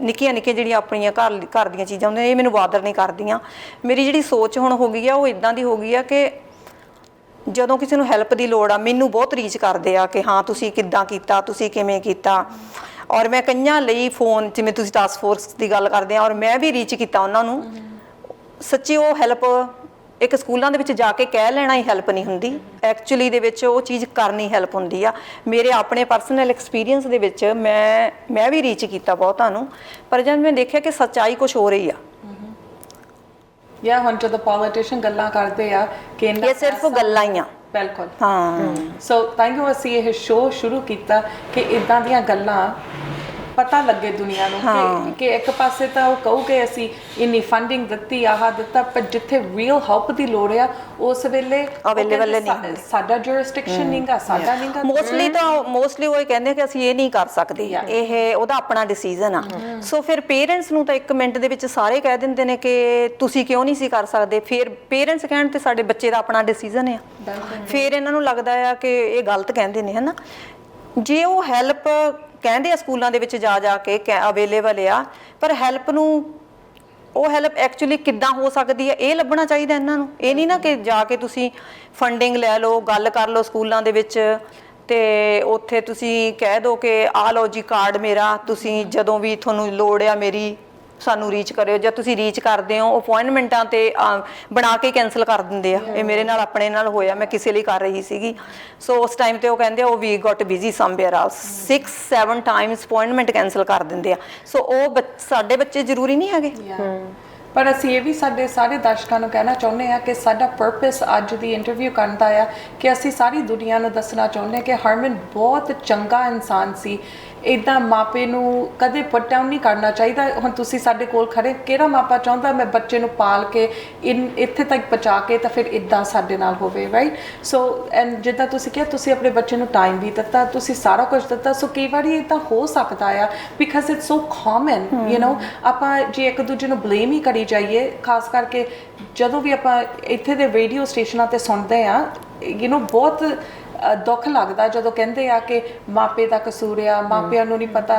ਨਿੱਕੀਆਂ ਜਿਹੜੀਆਂ ਆਪਣੀਆਂ ਘਰ ਦੀਆਂ ਚੀਜ਼ਾਂ ਹੁੰਦੀਆਂ, ਇਹ ਮੈਨੂੰ ਬਾਦਰ ਨਹੀਂ ਕਰਦੀਆਂ। ਮੇਰੀ ਜਿਹੜੀ ਸੋਚ ਹੁਣ ਹੋ ਗਈ ਆ, ਉਹ ਇੱਦਾਂ ਦੀ ਹੋ ਗਈ ਆ ਕਿ ਜਦੋਂ ਕਿਸੇ ਨੂੰ ਹੈਲਪ ਦੀ ਲੋੜ ਆ, ਮੈਨੂੰ ਬਹੁਤ ਰੀਚ ਕਰਦੇ ਆ ਕਿ ਹਾਂ ਤੁਸੀਂ ਕਿੱਦਾਂ ਕੀਤਾ, ਤੁਸੀਂ ਕਿਵੇਂ ਕੀਤਾ। ਔਰ ਮੈਂ ਕਈਆਂ ਲਈ ਫੋਨ, ਜਿਵੇਂ ਤੁਸੀਂ ਟਾਸਕ ਫੋਰਸ ਦੀ ਗੱਲ ਕਰਦੇ ਆ, ਔਰ ਮੈਂ ਵੀ ਰੀਚ ਕੀਤਾ ਉਹਨਾਂ ਨੂੰ। ਸੱਚੀ ਉਹ ਹੈਲਪ ਇੱਕ ਸਕੂਲਾਂ ਦੇ ਵਿੱਚ ਜਾ ਕੇ ਕਹਿ ਲੈਣਾ ਹੀ ਹੈਲਪ ਨਹੀਂ ਹੁੰਦੀ, ਐਕਚੁਅਲੀ ਦੇ ਵਿੱਚ ਉਹ ਚੀਜ਼ ਕਰਨੀ ਹੈਲਪ ਹੁੰਦੀ ਆ। ਮੇਰੇ ਆਪਣੇ ਪਰਸਨਲ ਐਕਸਪੀਰੀਅੰਸ ਦੇ ਵਿੱਚ ਮੈਂ ਵੀ ਰੀਚ ਕੀਤਾ ਬਹੁਤਾਂ ਨੂੰ, ਪਰ ਜਦ ਮੈਂ ਦੇਖਿਆ ਕਿ ਸੱਚਾਈ ਕੁਛ ਹੋ ਰਹੀ ਆ। ਹੁਣ ਜਦੋਂ ਪੋਲੀਟੀਸ਼ੀਅਨ ਗੱਲਾਂ ਕਰਦੇ ਆ ਕਿ ਇਹ ਸਿਰਫ ਗੱਲਾਂ ਹੀ ਆ। ਬਿਲਕੁਲ, ਹਾਂ। ਸੋ ਤਾਂ ਹੀ ਅਸੀਂ ਇਹ ਸ਼ੋਅ ਸ਼ੁਰੂ ਕੀਤਾ ਕਿ ਇੱਦਾਂ ਦੀਆਂ ਗੱਲਾਂ ਪਤਾ ਲੱਗੇ ਦੁਨੀਆ ਨੂੰ ਕਿ ਇੱਕ ਪਾਸੇ ਤਾਂ ਉਹ ਕਹੂਗੇ ਅਸੀਂ ਇੰਨੀ ਫੰਡਿੰਗ ਦਿੱਤੀ ਆਹ ਦਿੱਤਾ, ਪਰ ਜਿੱਥੇ ਰੀਅਲ ਹੈਲਪ ਦੀ ਲੋੜ ਆ ਉਸ ਵੇਲੇ ਅਵੇਲੇਬਲ ਨਹੀਂ, ਸਾਡਾ ਜੁਰਿਸਡਿਕਸ਼ਨ ਨਹੀਂਗਾ, ਸਾਡਾ ਨਹੀਂਗਾ। ਮੋਸਟਲੀ ਉਹ ਕਹਿੰਦੇ ਕਿ ਅਸੀਂ ਇਹ ਨਹੀਂ ਕਰ ਸਕਦੇ, ਇਹ ਉਹਦਾ ਆਪਣਾ ਡਿਸੀਜਨ ਆ। ਸੋ ਫਿਰ ਪੇਰੈਂਟਸ ਨੂੰ ਤਾਂ 1 ਮਿੰਟ ਦੇ ਵਿੱਚ ਸਾਰੇ ਕਹਿ ਦਿੰਦੇ ਨੇ ਕਿ ਤੁਸੀਂ ਕਿਉਂ ਨਹੀਂ ਸੀ ਕਰ ਸਕਦੇ। ਫਿਰ ਪੇਰੈਂਟਸ ਕਹਿਣ ਤੇ ਸਾਡੇ ਬੱਚੇ ਦਾ ਆਪਣਾ ਡਿਸੀਜਨ ਆ, ਫਿਰ ਇਹਨਾਂ ਨੂੰ ਲੱਗਦਾ ਆ ਕਿ ਇਹ ਗਲਤ ਕਹਿੰਦੇ ਨੇ, ਹਨਾ। ਜੇ ਉਹ ਹੈਲਪ ਕਹਿੰਦੇ ਆ ਸਕੂਲਾਂ ਦੇ ਵਿੱਚ ਜਾ ਕੇ ਅਵੇਲੇਬਲ ਆ, ਪਰ ਹੈਲਪ ਨੂੰ ਉਹ ਹੈਲਪ ਐਕਚੁਅਲੀ ਕਿੱਦਾਂ ਹੋ ਸਕਦੀ ਹੈ ਇਹ ਲੱਭਣਾ ਚਾਹੀਦਾ ਇਹਨਾਂ ਨੂੰ। ਇਹ ਨਹੀਂ ਨਾ ਕਿ ਜਾ ਕੇ ਤੁਸੀਂ ਫੰਡਿੰਗ ਲੈ ਲਓ, ਗੱਲ ਕਰ ਲਓ ਸਕੂਲਾਂ ਦੇ ਵਿੱਚ ਤੇ ਉੱਥੇ ਤੁਸੀਂ ਕਹਿ ਦਿਓ ਕਿ ਆਹ ਲਓ ਜੀ ਕਾਰਡ ਮੇਰਾ, ਤੁਸੀਂ ਜਦੋਂ ਵੀ ਤੁਹਾਨੂੰ ਲੋੜ ਆ ਮੇਰੀ ਸਾਨੂੰ ਰੀਚ ਕਰਿਓ। ਜਾਂ ਤੁਸੀਂ ਰੀਚ ਕਰਦੇ ਹੋ ਅਪੁਆਇੰਟਮੈਂਟਾਂ ਤੇ ਬਣਾ ਕੇ ਕੈਂਸਲ ਕਰ ਦਿੰਦੇ ਆ। ਇਹ ਮੇਰੇ ਨਾਲ ਆਪਣੇ ਨਾਲ ਹੋਇਆ, ਮੈਂ ਕਿਸੇ ਲਈ ਕਰ ਰਹੀ ਸੀਗੀ, ਸੋ ਉਸ ਟਾਈਮ ਤੇ ਉਹ ਕਹਿੰਦੇ ਉਹ ਵੀ ਗੋਟ ਬਿਜ਼ੀ ਸਮਵੇਅਰ ਆਲਸ, 6-7 ਟਾਈਮਸ ਅਪੁਆਇੰਟਮੈਂਟ ਕੈਂਸਲ ਕਰ ਦਿੰਦੇ ਆ। ਸੋ ਉਹ ਸਾਡੇ ਬੱਚੇ ਜ਼ਰੂਰੀ ਨਹੀਂ ਹੈਗੇ। ਪਰ ਅਸੀਂ ਇਹ ਵੀ ਸਾਡੇ ਸਾਰੇ ਦਰਸ਼ਕਾਂ ਨੂੰ ਕਹਿਣਾ ਚਾਹੁੰਦੇ ਆ ਕਿ ਸਾਡਾ ਪਰਪਸ ਅੱਜ ਦੀ ਇੰਟਰਵਿਊ ਕਰਨ ਦਾ ਆ ਕਿ ਅਸੀਂ ਸਾਰੀ ਦੁਨੀਆ ਨੂੰ ਦੱਸਣਾ ਚਾਹੁੰਦੇ ਹਾਂ ਕਿ ਹਰਮਨ ਬਹੁਤ ਚੰਗਾ ਇਨਸਾਨ ਸੀ। ਇੱਦਾਂ ਮਾਪੇ ਨੂੰ ਕਦੇ ਪੁੱਟ ਡਾਊਨ ਨਹੀਂ ਕਰਨਾ ਚਾਹੀਦਾ। ਹੁਣ ਤੁਸੀਂ ਸਾਡੇ ਕੋਲ ਖੜੇ, ਕਿਹੜਾ ਮਾਪਾ ਚਾਹੁੰਦਾ ਮੈਂ ਬੱਚੇ ਨੂੰ ਪਾਲ ਕੇ ਇੱਥੇ ਤੱਕ ਪਹੁੰਚਾ ਕੇ ਤਾਂ ਫਿਰ ਇੱਦਾਂ ਸਾਡੇ ਨਾਲ ਹੋਵੇ, ਰਾਈਟ। ਸੋ ਐਂਡ ਜਿੱਦਾਂ ਤੁਸੀਂ ਕਿਹਾ ਤੁਸੀਂ ਆਪਣੇ ਬੱਚੇ ਨੂੰ ਟਾਈਮ ਵੀ ਦਿੱਤਾ, ਤੁਸੀਂ ਸਾਰਾ ਕੁਝ ਦਿੱਤਾ। ਸੋ ਕਈ ਵਾਰੀ ਇੱਦਾਂ ਹੋ ਸਕਦਾ ਆ because it's so common, you know. ਆਪਾਂ ਜੇ ਇੱਕ ਦੂਜੇ ਨੂੰ ਬਲੇਮ ਹੀ ਕਰੀ ਜਾਈਏ, ਖਾਸ ਕਰਕੇ ਜਦੋਂ ਵੀ ਆਪਾਂ ਇੱਥੇ ਦੇ ਰੇਡੀਓ ਸਟੇਸ਼ਨਾਂ ਤੇ ਸੁਣਦੇ ਆ, ਯੂ ਨੋ, ਬਹੁਤ ਦੁੱਖ ਲੱਗਦਾ ਜਦੋਂ ਕਹਿੰਦੇ ਆ ਕਿ ਮਾਪੇ ਦਾ ਕਸੂਰ ਆ, ਮਾਪਿਆਂ ਨੂੰ ਨਹੀਂ ਪਤਾ।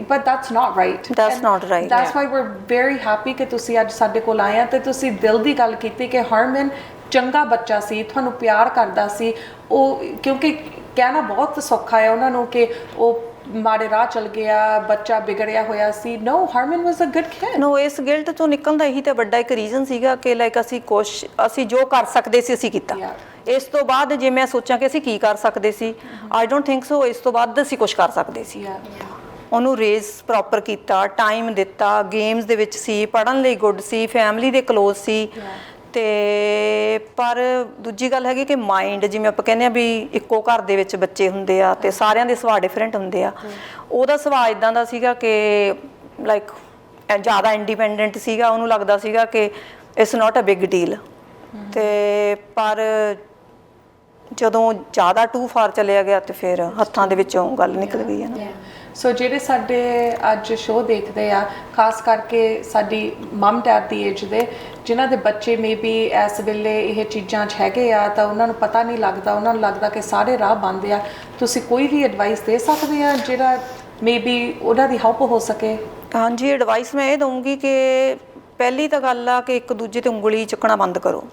But that's not right, that's why wear very happy ਕਿ ਤੁਸੀਂ ਅੱਜ ਸਾਡੇ ਕੋਲ ਆਏ ਆ ਤੇ ਤੁਸੀਂ ਦਿਲ ਦੀ ਗੱਲ ਕੀਤੀ ਕਿ ਹਰਮਨ ਚੰਗਾ ਬੱਚਾ ਸੀ, ਤੁਹਾਨੂੰ ਪਿਆਰ ਕਰਦਾ ਸੀ। ਉਹ ਕਿਉਂਕਿ ਕਹਿਣਾ ਬਹੁਤ ਸੌਖਾ ਹੈ ਉਹਨਾਂ ਨੂੰ ਕਿ ਉਹ ਮਾੜੇ ਰਾਹ ਚਲ ਗਿਆ, ਬੱਚਾ ਵਿਗੜਿਆ ਹੋਇਆ ਸੀ। ਨੋ, ਹਰਮਨ ਵਾਸ ਅ ਗੁੱਡ ਕਿਡ। ਨੋ, ਇਸ ਗਿਲਟ ਤੋਂ ਨਿਕਲਣ ਦਾ ਇਹੀ ਤਾਂ ਵੱਡਾ ਇੱਕ ਰੀਜ਼ਨ ਸੀਗਾ ਕਿ ਲਾਈਕ ਅਸੀਂ ਜੋ ਕਰ ਸਕਦੇ ਸੀ ਅਸੀਂ ਕੀਤਾ। ਇਸ ਤੋਂ ਬਾਅਦ ਜੇ ਮੈਂ ਸੋਚਾਂ ਕਿ ਅਸੀਂ ਕੀ ਕਰ ਸਕਦੇ ਸੀ, ਆਈ ਡੋਂਟ ਥਿੰਕ ਸੋ ਇਸ ਤੋਂ ਬਾਅਦ ਅਸੀਂ ਕੁਝ ਕਰ ਸਕਦੇ ਸੀ। ਉਹਨੂੰ ਰੇਜ਼ ਪ੍ਰੋਪਰ ਕੀਤਾ, ਟਾਈਮ ਦਿੱਤਾ, ਗੇਮਸ ਦੇ ਵਿੱਚ ਸੀ, ਪੜ੍ਹਨ ਲਈ ਗੁੱਡ ਸੀ, ਫੈਮਿਲੀ ਦੇ ਕਲੋਜ਼ ਸੀ। ਤੇ ਪਰ ਦੂਜੀ ਗੱਲ ਹੈਗੀ ਕਿ ਮਾਈਂਡ, ਜਿਵੇਂ ਆਪਾਂ ਕਹਿੰਦੇ ਆ ਵੀ ਇੱਕੋ ਘਰ ਦੇ ਵਿੱਚ ਬੱਚੇ ਹੁੰਦੇ ਆ ਤੇ ਸਾਰਿਆਂ ਦੇ ਸੁਭਾਅ ਡਿਫਰੈਂਟ ਹੁੰਦੇ ਆ। ਉਹਦਾ ਸੁਭਾਅ ਇਦਾਂ ਦਾ ਸੀਗਾ ਕਿ ਲਾਈਕ ਜ਼ਿਆਦਾ ਇੰਡੀਪੈਂਡੈਂਟ ਸੀਗਾ। ਉਹਨੂੰ ਲੱਗਦਾ ਸੀਗਾ ਕਿ it's not a big deal. ਤੇ ਪਰ ਜਦੋਂ ਜ਼ਿਆਦਾ ਟੂ ਫਾਰ ਚਲਿਆ ਗਿਆ ਤੇ ਫਿਰ ਹੱਥਾਂ ਦੇ ਵਿੱਚੋਂ ਗੱਲ ਨਿਕਲ ਗਈ ਹੈ ਨਾ। ਸੋ ਜਿਹੜੇ ਸਾਡੇ ਅੱਜ ਸ਼ੋਅ ਦੇਖਦੇ ਆ, ਖਾਸ ਕਰਕੇ ਸਾਡੀ ਮਮ ਡੈਡ ਦੀ ਏਜ ਦੇ, ਜਿਨ੍ਹਾਂ ਦੇ ਬੱਚੇ ਮੇਬੀ ਇਸ ਵੇਲੇ ਇਹ ਚੀਜ਼ਾਂ 'ਚ ਹੈਗੇ ਆ ਤਾਂ ਉਹਨਾਂ ਨੂੰ ਪਤਾ ਨਹੀਂ ਲੱਗਦਾ, ਉਹਨਾਂ ਨੂੰ ਲੱਗਦਾ ਕਿ ਸਾਰੇ ਰਾਹ ਬੰਦ ਆ। ਤੁਸੀਂ ਕੋਈ ਵੀ ਐਡਵਾਈਸ ਦੇ ਸਕਦੇ ਆ ਜਿਹੜਾ ਮੇਬੀ ਉਹਨਾਂ ਦੀ ਹੈਲਪ ਹੋ ਸਕੇ? ਹਾਂਜੀ, ਐਡਵਾਈਸ ਮੈਂ ਇਹ ਦਊਂਗੀ ਕਿ ਪਹਿਲੀ ਤਾਂ ਗੱਲ ਆ ਕਿ ਇੱਕ ਦੂਜੇ ਤੇ ਉਂਗਲੀ ਚੁੱਕਣਾ ਬੰਦ ਕਰੋ,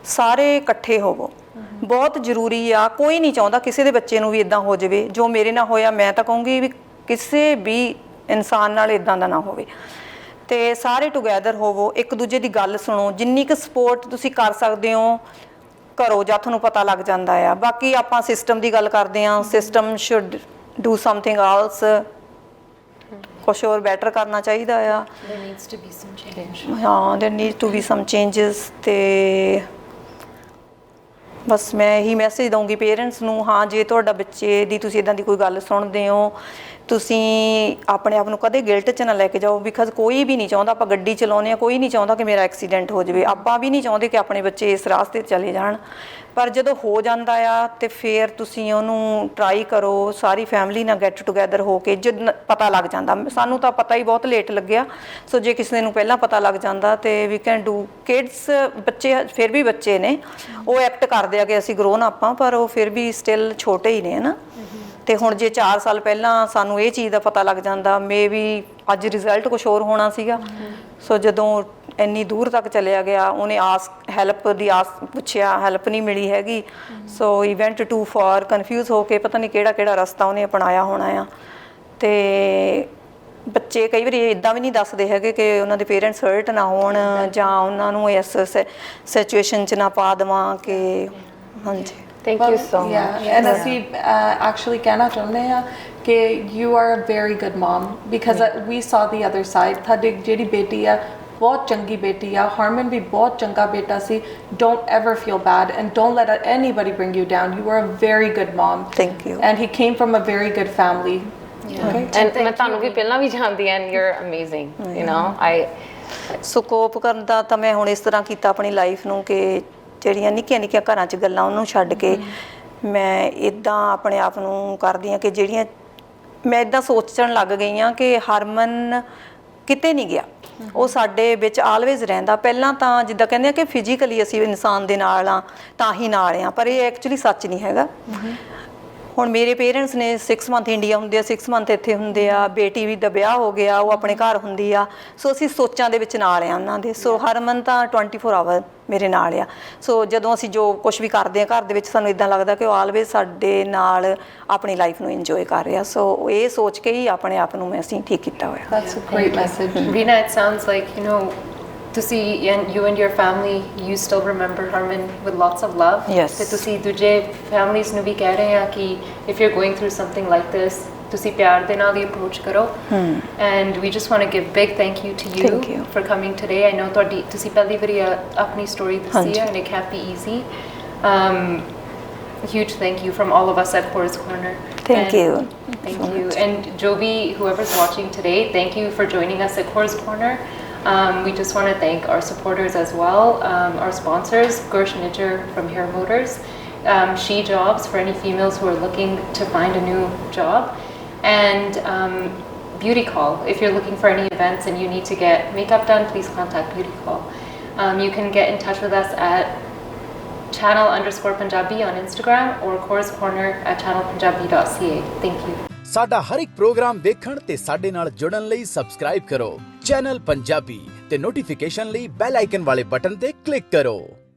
ਸਾਰੇ ਇਕੱਠੇ ਹੋਵੋ। ਬਹੁਤ ਜ਼ਰੂਰੀ ਆ। ਕੋਈ ਨਹੀਂ ਚਾਹੁੰਦਾ ਕਿਸੇ ਦੇ ਬੱਚੇ ਨੂੰ ਵੀ ਇਦਾਂ ਹੋ ਜਾਵੇ ਜੋ ਮੇਰੇ ਨਾਲ ਹੋਇਆ। ਮੈਂ ਤਾਂ ਕਹੂੰਗੀ ਵੀ ਕਿਸੇ ਵੀ ਇਨਸਾਨ ਨਾਲ ਇਦਾਂ ਦਾ ਨਾ ਹੋਵੇ। ਤੇ ਸਾਰੇ ਟੁਗੈਦਰ ਹੋਵੋ, ਇੱਕ ਦੂਜੇ ਦੀ ਗੱਲ ਸੁਣੋ, ਜਿੰਨੀ ਕੁ ਸਪੋਰਟ ਤੁਸੀਂ ਕਰ ਸਕਦੇ ਹੋ ਕਰੋ ਜਾਂ ਤੁਹਾਨੂੰ ਪਤਾ ਲੱਗ ਜਾਂਦਾ ਆ। ਬਾਕੀ ਆਪਾਂ ਸਿਸਟਮ ਦੀ ਗੱਲ ਕਰਦੇ ਹਾਂ, system should do something else, ਕੁਛ ਹੋਰ ਬੈਟਰ ਕਰਨਾ ਚਾਹੀਦਾ ਆ। there needs to be some change। ਹਾਂ, there need to be some changes। ਤੇ ਬਸ ਮੈਂ ਇਹੀ ਮੈਸੇਜ ਦਊਂਗੀ ਪੇਰੈਂਟਸ ਨੂੰ, ਹਾਂ ਜੇ ਤੁਹਾਡਾ ਬੱਚੇ ਦੀ ਤੁਸੀਂ ਇੱਦਾਂ ਦੀ ਕੋਈ ਗੱਲ ਸੁਣਦੇ ਹੋ, ਤੁਸੀਂ ਆਪਣੇ ਆਪ ਨੂੰ ਕਦੇ ਗਿਲਟ 'ਚ ਨਾ ਲੈ ਕੇ ਜਾਓ। ਬਿਕਾਜ਼ ਕੋਈ ਵੀ ਨਹੀਂ ਚਾਹੁੰਦਾ, ਆਪਾਂ ਗੱਡੀ ਚਲਾਉਂਦੇ ਹਾਂ, ਕੋਈ ਨਹੀਂ ਚਾਹੁੰਦਾ ਕਿ ਮੇਰਾ ਐਕਸੀਡੈਂਟ ਹੋ ਜਾਵੇ। ਆਪਾਂ ਵੀ ਨਹੀਂ ਚਾਹੁੰਦੇ ਕਿ ਆਪਣੇ ਬੱਚੇ ਇਸ ਰਾਸਤੇ 'ਤੇ ਚਲੇ ਜਾਣ। ਪਰ ਜਦੋਂ ਹੋ ਜਾਂਦਾ ਆ ਤੇ ਫਿਰ ਤੁਸੀਂ ਉਹਨੂੰ ਟਰਾਈ ਕਰੋ, ਸਾਰੀ ਫੈਮਿਲੀ ਨਾਲ ਗੈਟ ਟੂਗੈਦਰ ਹੋ ਕੇ। ਜਦ ਪਤਾ ਲੱਗ ਜਾਂਦਾ, ਸਾਨੂੰ ਤਾਂ ਪਤਾ ਹੀ ਬਹੁਤ ਲੇਟ ਲੱਗਿਆ। ਸੋ ਜੇ ਕਿਸੇ ਨੂੰ ਪਹਿਲਾਂ ਪਤਾ ਲੱਗ ਜਾਂਦਾ ਤੇ ਵੀ ਕੈਨ ਡੂ। ਕਿਡਸ ਬੱਚੇ ਫਿਰ ਵੀ ਬੱਚੇ ਨੇ, ਉਹ ਐਕਟ ਕਰਦੇ ਆ ਕਿ ਅਸੀਂ ਗਰੋਨ ਆਪਾਂ, ਪਰ ਉਹ ਫਿਰ ਵੀ ਸਟਿਲ ਛੋਟੇ ਹੀ ਨੇ, ਹੈ ਨਾ। ਤੇ ਹੁਣ ਜੇ 4 ਸਾਲ ਪਹਿਲਾਂ ਸਾਨੂੰ ਇਹ ਚੀਜ਼ ਦਾ ਪਤਾ ਲੱਗ ਜਾਂਦਾ, ਮੇ ਵੀ ਅੱਜ ਰਿਜ਼ਲਟ ਕੁਛ ਹੋਰ ਹੋਣਾ ਸੀਗਾ। ਸੋ ਜਦੋਂ ਇੰਨੀ ਦੂਰ ਤੱਕ ਚਲਿਆ ਗਿਆ, ਉਹਨੇ ਹੈਲਪ ਦੀ ਆਸ ਪੁੱਛਿਆ, ਹੈਲਪ ਨਹੀਂ ਮਿਲੀ ਹੈਗੀ। ਸੋ ਹੀ ਵੈਂਟ ਟੂ ਫਾਰ, ਕਨਫਿਊਜ਼ ਹੋ ਕੇ ਪਤਾ ਨਹੀਂ ਕਿਹੜਾ ਰਸਤਾ ਉਹਨੇ ਅਪਣਾਇਆ ਹੋਣਾ ਆ। ਤੇ ਬੱਚੇ ਕਈ ਵਾਰੀ ਇੱਦਾਂ ਵੀ ਨਹੀਂ ਦੱਸਦੇ ਹੈਗੇ ਕਿ ਉਹਨਾਂ ਦੇ ਪੇਰੈਂਟਸ ਹਰਟ ਨਾ ਹੋਣ ਜਾਂ ਉਹਨਾਂ ਨੂੰ ਇਸ ਸਿਚੁਏਸ਼ਨ 'ਚ ਨਾ ਪਾ ਦੇਵਾਂ ਕਿ ਹਾਂਜੀ। Thank you so much. And ਅਸੀਂ actually ਕਹਿਣਾ ਚਾਹੁੰਦੇ ਹਾਂ ਕਿ you are a very good mom because we saw the other side। ਤੁਹਾਡੀ ਜਿਹੜੀ ਬੇਟੀ ਆ ਬਹੁਤ ਚੰਗੀ ਬੇਟੀ ਆ, ਹਰਮਨ ਵੀ ਬਹੁਤ ਚੰਗਾ ਬੇਟਾ ਸੀ। Don't ever feel bad and don't let anybody bring you down. You are a very good mom. Thank you. And he came from a very good family. And ਮੈਂ ਤੁਹਾਨੂੰ ਵੀ ਪਹਿਲਾਂ ਵੀ ਜਾਣਦੀ ਹਾਂ and you're amazing, you know. ਸੋ ਕੋਪ ਕਰਨ ਦਾ ਤਾਂ ਮੈਂ ਹੁਣ ਇਸ ਤਰ੍ਹਾਂ ਕੀਤਾ ਆਪਣੀ ਲਾਈਫ ਨੂੰ ਕਿ ਜਿਹੜੀਆਂ ਨਿੱਕੀਆਂ ਨਿੱਕੀਆਂ ਘਰਾਂ 'ਚ ਗੱਲਾਂ ਉਹਨੂੰ ਛੱਡ ਕੇ ਮੈਂ ਇਦਾਂ ਆਪਣੇ ਆਪ ਨੂੰ ਕਰਦੀ ਹਾਂ ਕਿ ਜਿਹੜੀਆਂ ਮੈਂ ਇਦਾਂ ਸੋਚਣ ਲੱਗ ਗਈ ਹਾਂ ਕਿ ਹਰਮਨ ਕਿਤੇ ਨਹੀਂ ਗਿਆ, ਉਹ ਸਾਡੇ ਵਿੱਚ ਆਲਵੇਜ਼ ਰਹਿੰਦਾ। ਪਹਿਲਾਂ ਤਾਂ ਜਿੱਦਾਂ ਕਹਿੰਦੇ ਆ ਕਿ ਫਿਜ਼ੀਕਲੀ ਅਸੀਂ ਇਨਸਾਨ ਦੇ ਨਾਲ ਆ ਤਾਂ ਹੀ ਨਾਲ ਆ, ਪਰ ਇਹ ਐਕਚੁਅਲੀ ਸੱਚ ਨਹੀਂ ਹੈਗਾ। ਹੁਣ ਮੇਰੇ ਪੇਰੈਂਟਸ ਨੇ 6 ਮੰਥ ਇੰਡੀਆ ਹੁੰਦੇ ਆ, 6 ਮੰਥ ਇੱਥੇ ਹੁੰਦੇ ਆ, ਬੇਟੀ ਵੀ ਦਾ ਵਿਆਹ ਹੋ ਗਿਆ, ਉਹ ਆਪਣੇ ਘਰ ਹੁੰਦੀ ਆ। ਸੋ ਅਸੀਂ ਸੋਚਾਂ ਦੇ ਵਿੱਚ ਨਾਲ ਆ ਉਹਨਾਂ ਦੇ। ਸੋ ਹਰਮਨ ਤਾਂ 24 ਆਵਰ ਮੇਰੇ ਨਾਲ ਆ। ਸੋ ਜਦੋਂ ਅਸੀਂ ਜੋ ਕੁਝ ਵੀ ਕਰਦੇ ਆ ਘਰ ਦੇ ਵਿੱਚ ਸਾਨੂੰ ਇਦਾਂ ਲੱਗਦਾ ਕਿ ਉਹ ਆਲਵੇਜ਼ ਸਾਡੇ ਨਾਲ ਆਪਣੀ ਲਾਈਫ ਨੂੰ ਇੰਜੋਏ ਕਰ ਰਿਹਾ। ਸੋ ਇਹ ਸੋਚ ਕੇ ਹੀ ਆਪਣੇ ਆਪ ਨੂੰ ਅਸੀਂ ਠੀਕ ਕੀਤਾ ਹੋਇਆ। That's a great message. Rina, it sounds like, you know, to see you and your family, you still remember Harman with lots of love. Yes. ਤੇ ਤੁਸੀਂ ਦੂਜੇ families ਨੂੰ ਵੀ ਕਹਿ ਰਹੇ ਆ ਕਿ if you're going through something like this, ਤੁਸੀਂ ਪਿਆਰ ਦੇ ਨਾਲ ਹੀ approach ਕਰੋ। And we just want to give big thank you to you, Thank you. for coming today. I know ਤੁਸੀਂ ਪਹਿਲੀ ਵਾਰੀ ਆਪਣੀ story ਦੱਸੀ ਹੈ and it can't be easy. Huge thank you from all of us at Cora's Corner. Thank you. Thank you. And Joby, whoever's watching today, thank you for joining us at Cora's Corner. We just want to thank our supporters as well, our sponsors, Gersh Nidger from Hair Motors, She Jobs for any females who are looking to find a new job, and Beauty Call. If you're looking for any events and you need to get makeup done, please contact Beauty Call. You can get in touch with us at channel_Punjabi on Instagram or Cora's Corner at channelpunjabi.ca. Thank you. ਸਾਡਾ ਹਰ ਇੱਕ programme ਵੇਖਣ ਤੇ ਸਾਡੇ ਨਾਲ ਜੁੜਨ ਲਈ subscribe ਕਰੋ channel Punjabi ਤੇ ਨੋਟੀਫਿਕੇਸ਼ਨ ਲਈ ਬੈਲ ਆਈਕਨ ਵਾਲੇ ਬਟਨ ਤੇ ਕਲਿੱਕ ਕਰੋ।